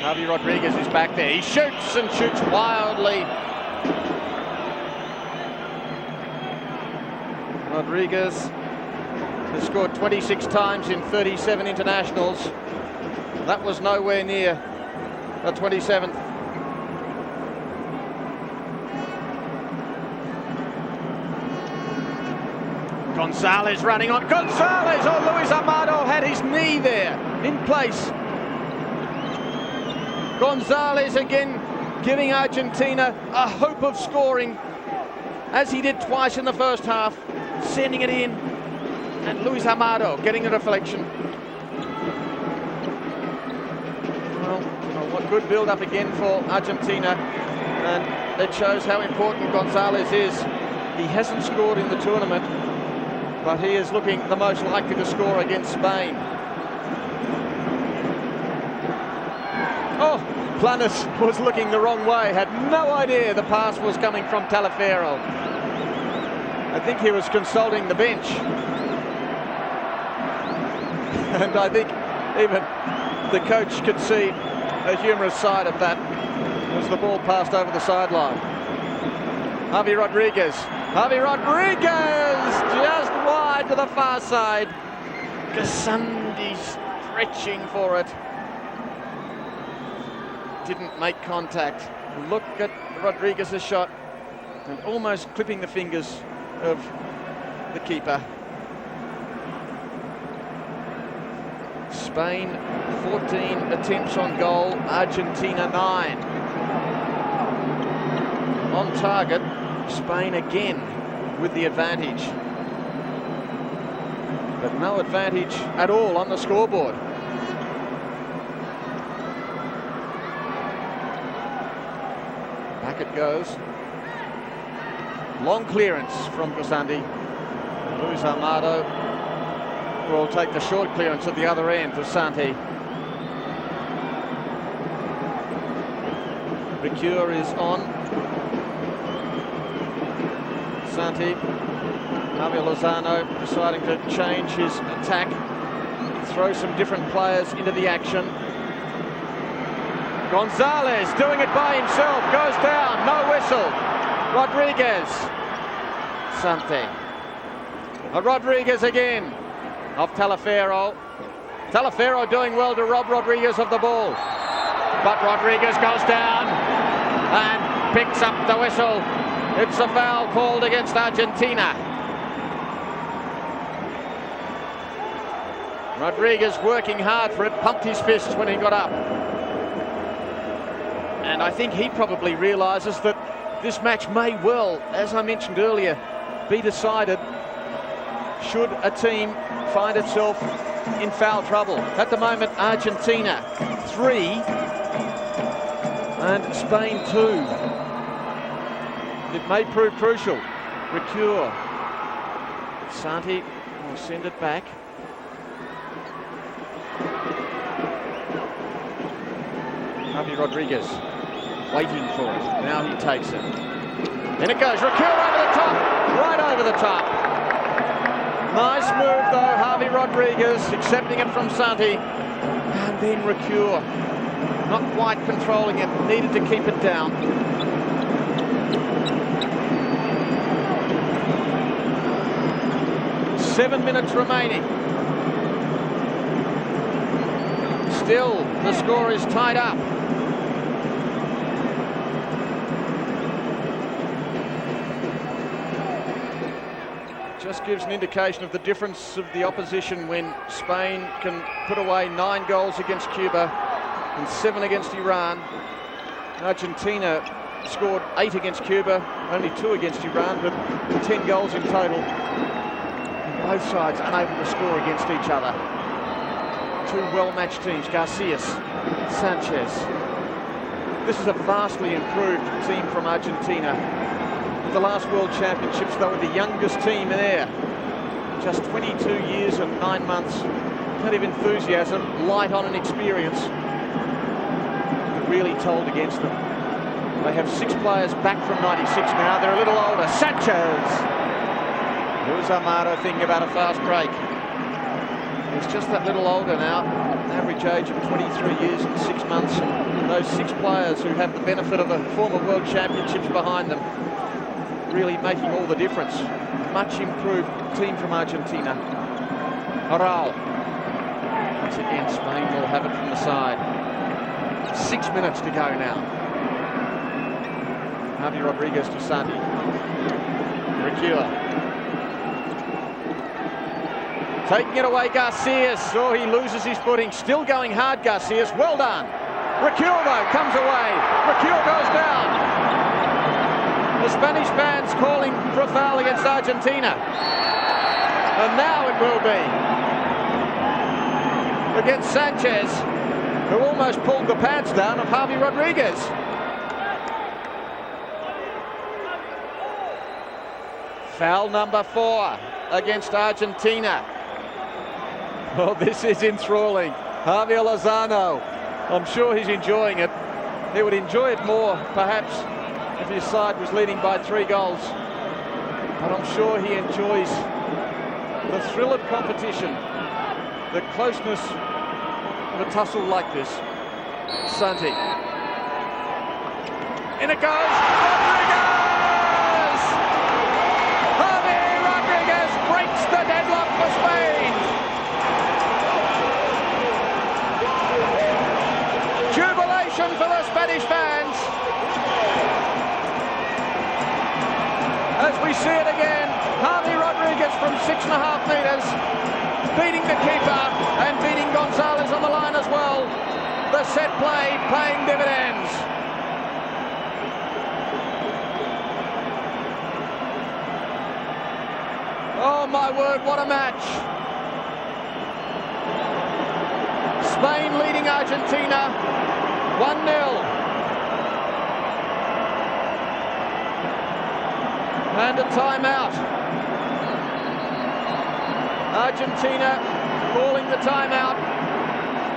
A: Javi Rodriguez is back there. He shoots and shoots wildly. Rodriguez has scored 26 times in 37 internationals. That was nowhere near the 27th. Gonzalez running on. Gonzalez! Oh, Luis Amado had his knee there in place. Gonzalez again giving Argentina a hope of scoring, as he did twice in the first half, sending it in, and Luis Amado getting a deflection. Well, what good build-up again for Argentina, and it shows how important Gonzalez is. He hasn't scored in the tournament, but he is looking the most likely to score against Spain. Oh, Planes was looking the wrong way, had no idea the pass was coming from Talifero. I think he was consulting the bench. And I think even the coach could see a humorous side of that as the ball passed over the sideline. Javi Rodriguez. Javi Rodriguez just wide to the far side. Gasandi stretching for it. Didn't make contact. Look at Rodriguez's shot and almost clipping the fingers of the keeper. Spain 14 attempts on goal, Argentina 9. On target, Spain again with the advantage. But no advantage at all on the scoreboard. Back it goes. Long clearance from Gasandi. Luis Amado will take the short clearance at the other end to Santi. Ricure is on. Santi. Javier Lozano deciding to change his attack. Throw some different players into the action. Gonzalez doing it by himself, goes down, no whistle. Rodriguez. Santi. Rodriguez again. Off Talifero. Talifero doing well to rob Rodriguez of the ball. But Rodriguez goes down and picks up the whistle. It's a foul called against Argentina. Rodriguez working hard for it, pumped his fist when he got up. And I think he probably realises that this match may well, as I mentioned earlier, be decided should a team find itself in foul trouble. At the moment, Argentina 3 and Spain 2. It may prove crucial. Ricure. Santi will send it back. Javi Rodriguez waiting for it. Now he takes it. And it goes. Ricure over the top. Right over the top. Nice move though, Javi Rodriguez accepting it from Santi. And then Ricure. Not quite controlling it. Needed to keep it down. Seven minutes remaining. Still, the score is tied up. Just gives an indication of the difference of the opposition when Spain can put away 9 goals against Cuba and 7 against Iran. Argentina scored 8 against Cuba, only 2 against Iran, but 10 goals in total. Both sides unable to score against each other. 2 well-matched teams, Garcias, Sanchez. This is a vastly improved team from Argentina. The last World Championships, they were the youngest team there. Just 22 years and 9 months. Plenty of enthusiasm, light on and experience. Really told against them. They have 6 players back from 96 now. They're a little older. Sanchez! Luis Amado thinking about a fast break. He's just that little older now. Average age of 23 years and 6 months. And those 6 players who have the benefit of the former World Championships behind them, really making all the difference. Much improved team from Argentina. Oral. Once again, Spain will have it from the side. 6 minutes to go now. Javi Rodriguez to Santi. Recua. Taking it away, Garcias. Oh, he loses his footing. Still going hard, Garcias. Well done. Recua, though, comes away. Recua goes down. The Spanish fans calling for a foul against Argentina. And now it will be. Against Sanchez, who almost pulled the pants down of Javi Rodriguez. Foul number 4 against Argentina. Well, this is enthralling. Javier Lozano, I'm sure he's enjoying it. He would enjoy it more, perhaps, if his side was leading by 3 goals. But I'm sure he enjoys the thrill of competition, the closeness of a tussle like this. Santi. In it goes. Rodriguez! Javi Rodriguez breaks the deadlock for Spain. Jubilation for the Spanish fans. As we see it again, Javi Rodriguez from 6.5 metres, beating the keeper and beating Gonzalez on the line as well. The set play paying dividends. Oh my word, what a match. Spain leading Argentina 1-0. And a timeout. Argentina calling the timeout,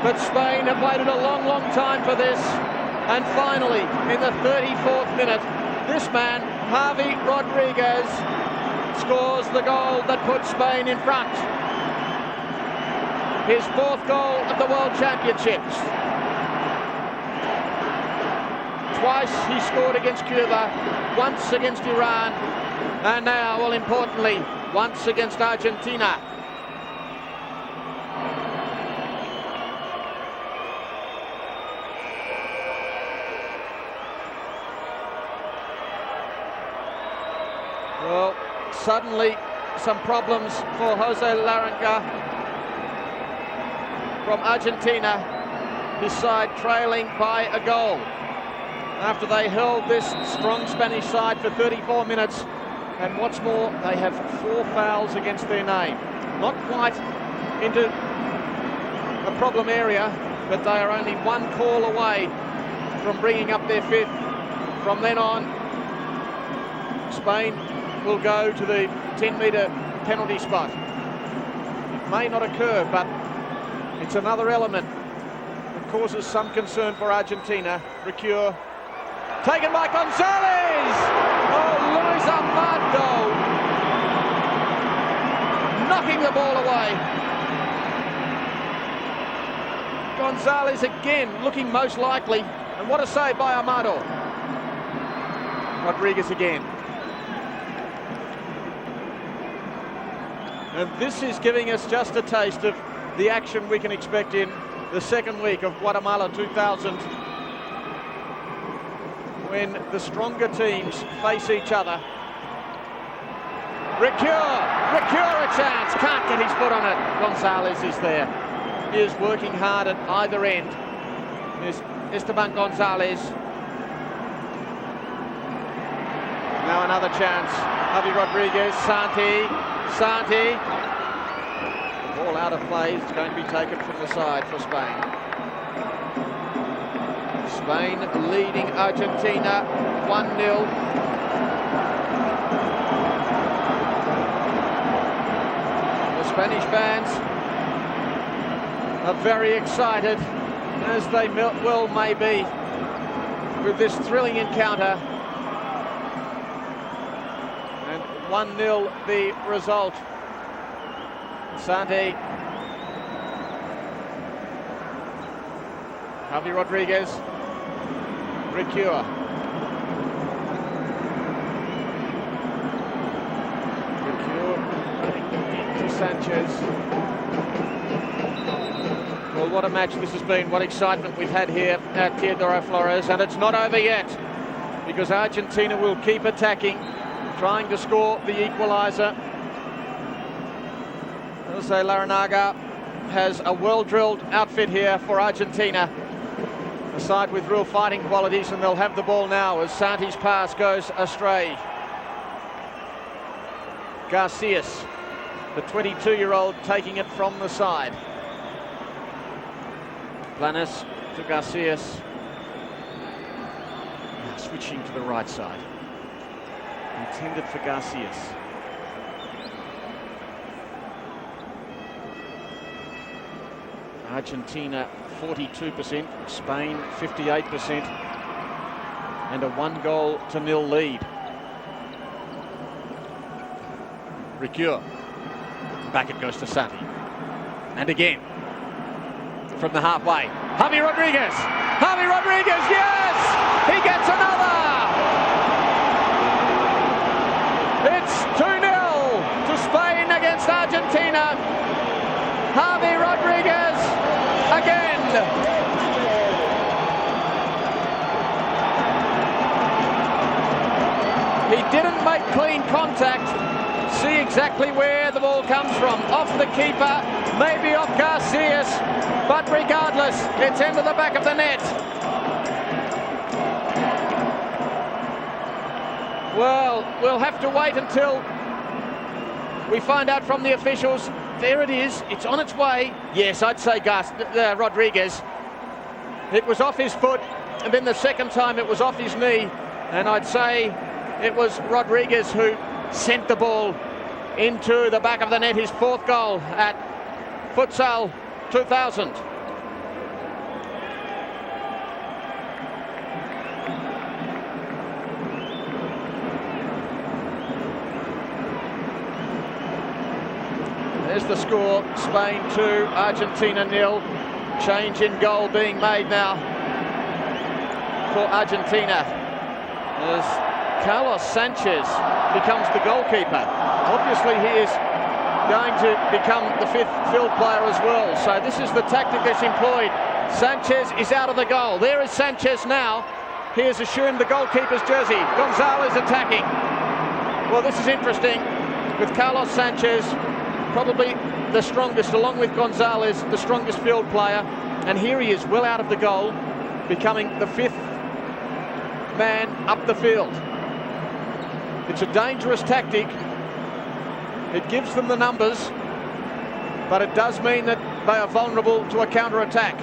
A: but Spain have waited a long, long time for this. And finally, in the 34th minute, this man, Javi Rodriguez, scores the goal that puts Spain in front. His 4th goal at the World Championships. Twice he scored against Cuba, once against Iran, and now, well, importantly, once against Argentina. Well, suddenly some problems for Jose Larrañaga from Argentina, his side trailing by a goal after they held this strong Spanish side for 34 minutes. And what's more, they have 4 fouls against their name. Not quite into a problem area, but they are only 1 call away from bringing up their 5th. From then on, Spain will go to the 10-metre penalty spot. It may not occur, but it's another element that causes some concern for Argentina. Recua, taken by Gonzalez! Oh, Luis Amado knocking the ball away. Gonzalez again looking most likely, and what a save by Amado. Rodriguez again. And this is giving us just a taste of the action we can expect in the second week of Guatemala 2000, when the stronger teams face each other. Recua a chance, can't get his foot on it. Gonzalez is there. He is working hard at either end. Here's Esteban Gonzalez. Now another chance. Javi Rodriguez, Santi. The ball out of play. It's going to be taken from the side for Spain. Spain leading Argentina 1-0. The Spanish fans are very excited, as they well may be, with this thrilling encounter. And 1-0 the result. Santi. Javi Rodriguez. Recua. To Sanchez. Well, what a match this has been. What excitement we've had here at Teodoro Flores. And it's not over yet, because Argentina will keep attacking, trying to score the equaliser. Jose Larranaga has a well-drilled outfit here for Argentina. A side with real fighting qualities, and they'll have the ball now as Santi's pass goes astray. Garcias, the 22-year-old, taking it from the side. Blanes to Garcias. Now switching to the right side. Intended for Garcias. Argentina 42%, Spain 58%, and a 1-0 lead. Ricure. Back it goes to Santi. And again. From the halfway. Javi Rodriguez! Javi Rodriguez, yes! He gets another! It's 2-0 to Spain against Argentina. Javi Rodriguez again. He didn't make clean contact. See exactly where the ball comes from. Off the keeper, maybe off Garcias, but regardless, it's into the back of the net. Well, we'll have to wait until we find out from the officials. There it is, it's on its way. Yes, I'd say Rodriguez. It was off his foot, and then the second time it was off his knee, and I'd say it was Rodriguez who sent the ball into the back of the net, his 4th goal at Futsal 2000. There's the score, Spain 2, Argentina 0. Change in goal being made now for Argentina as Carlos Sanchez becomes the goalkeeper. Obviously he is going to become the 5th field player as well. So this is the tactic that's employed. Sanchez is out of the goal. There is Sanchez now. He has assumed the goalkeeper's jersey. Gonzalez attacking. Well, this is interesting with Carlos Sanchez, probably the strongest, along with Gonzalez, the strongest field player. And here he is, well out of the goal, becoming the 5th man up the field. It's a dangerous tactic. It gives them the numbers, but it does mean that they are vulnerable to a counter-attack.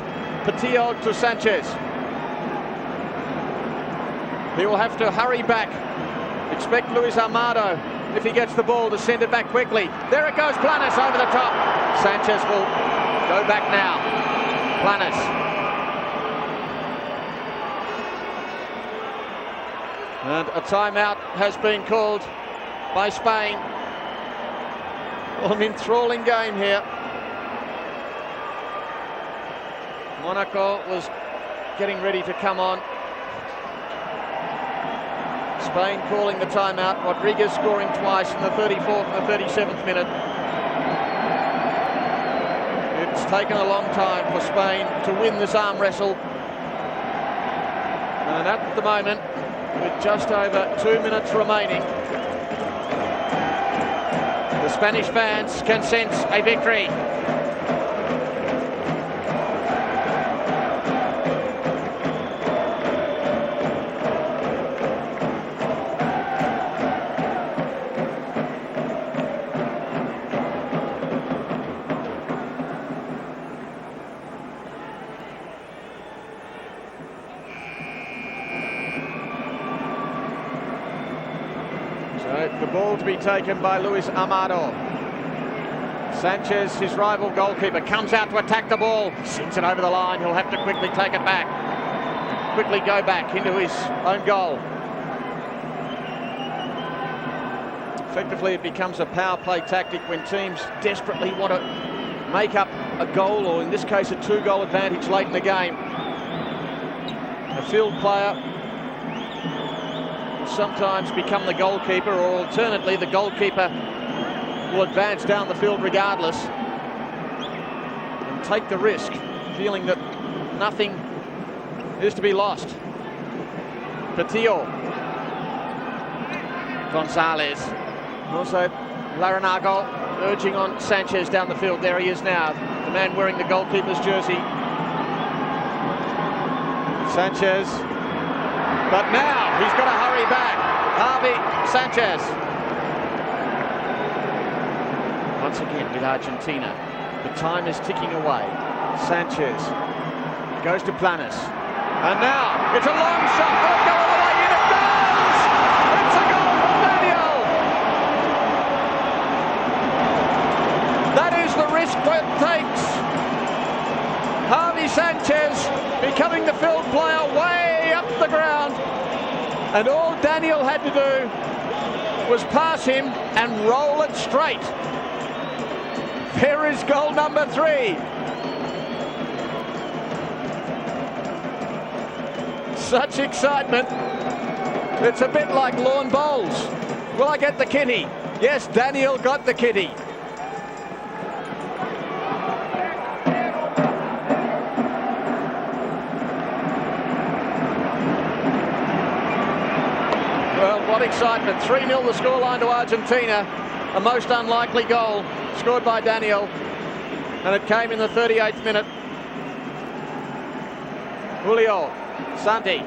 A: Patillo to Sanchez. He will have to hurry back. Expect Luis Amado, if he gets the ball, to send it back quickly. There it goes, Blanes over the top. Sanchez will go back now. Blanes. And a timeout has been called by Spain. Well, an enthralling game here. Monaco was getting ready to come on. Spain calling the timeout. Rodriguez scoring twice in the 34th and the 37th minute. It's taken a long time for Spain to win this arm wrestle. And at the moment, with just over 2 minutes remaining, the Spanish fans can sense a victory. The ball to be taken by Luis Amado. Sanchez, his rival goalkeeper, comes out to attack the ball. Sends it over the line. He'll have to quickly take it back. Quickly go back into his own goal. Effectively, it becomes a power play tactic when teams desperately want to make up a goal, or in this case, a 2-goal advantage late in the game. A field player sometimes become the goalkeeper, or alternately the goalkeeper will advance down the field regardless and take the risk feeling that nothing is to be lost. Patillo. Gonzalez. Also Laranago urging on Sanchez down the field. There he is now, the man wearing the goalkeeper's jersey. Sanchez. But now he's got to hurry back. Javi Sanchez. Once again with Argentina. The time is ticking away. Sanchez goes to Planas. And now it's a long shot. Will it go all the way in? It does! It's a goal from Daniel! That is the risk it takes. Javi Sanchez becoming the field player way up the ground. And all Daniel had to do was pass him and roll it straight. There is goal number 3. Such excitement. It's a bit like lawn bowls. Will I get the kitty? Yes, Daniel got the kitty. Well, what excitement. 3-0 the scoreline to Argentina. A most unlikely goal scored by Daniel. And it came in the 38th minute. Julio Santi.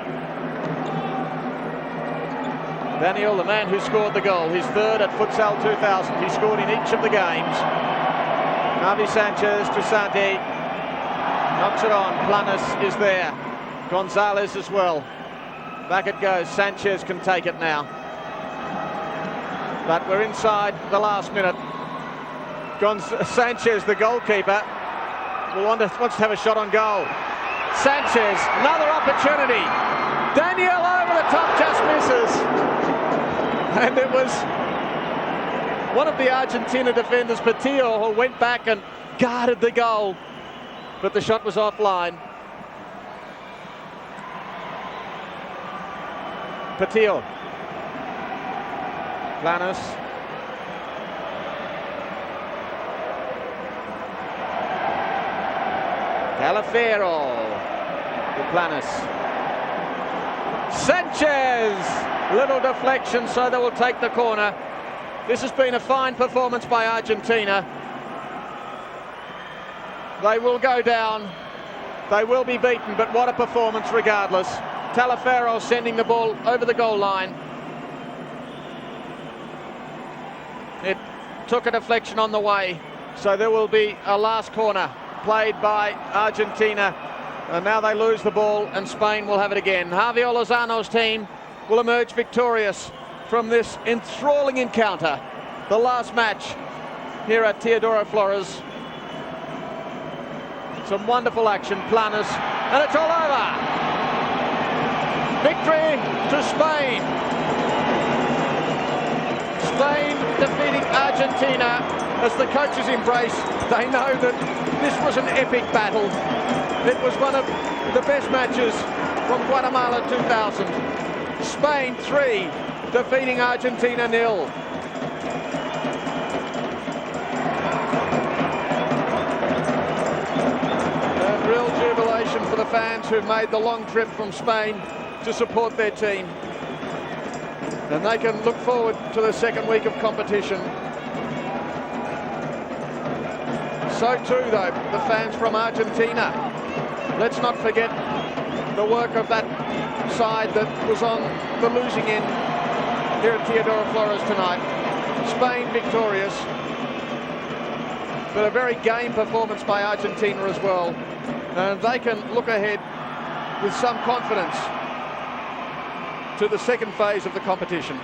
A: Daniel, the man who scored the goal, his third at Futsal 2000. He scored in each of the games. Javi Sanchez to Santi. Knocks it on. Planas is there. Gonzalez as well. Back it goes. Sanchez can take it now. But we're inside the last minute. Sanchez, the goalkeeper, wants to have a shot on goal. Sanchez, another opportunity. Daniel over the top, just misses. And it was one of the Argentina defenders, Patillo, who went back and guarded the goal. But the shot was offline. Patillo. Planas. Calafero to Planas. Sanchez! Little deflection, so they will take the corner. This has been a fine performance by Argentina. They will go down. They will be beaten, but what a performance regardless. Calafero sending the ball over the goal line. It took a deflection on the way, so there will be a last corner played by Argentina, and now they lose the ball and Spain will have it again. Javier Lozano's team will emerge victorious from this enthralling encounter, the last match here at Teodoro Flores. Some wonderful action. Planas, and it's all over. Victory to Spain. Spain defeating Argentina. As the coaches embrace, they know that this was an epic battle. It was one of the best matches from Guatemala 2000. Spain 3, defeating Argentina 0. And real jubilation for the fans who've made the long trip from Spain to support their team. And they can look forward to the second week of competition. So too, though, the fans from Argentina. Let's not forget the work of that side that was on the losing end here at Teodoro Flores tonight. Spain victorious, but a very game performance by Argentina as well. And they can look ahead with some confidence to the second phase of the competition.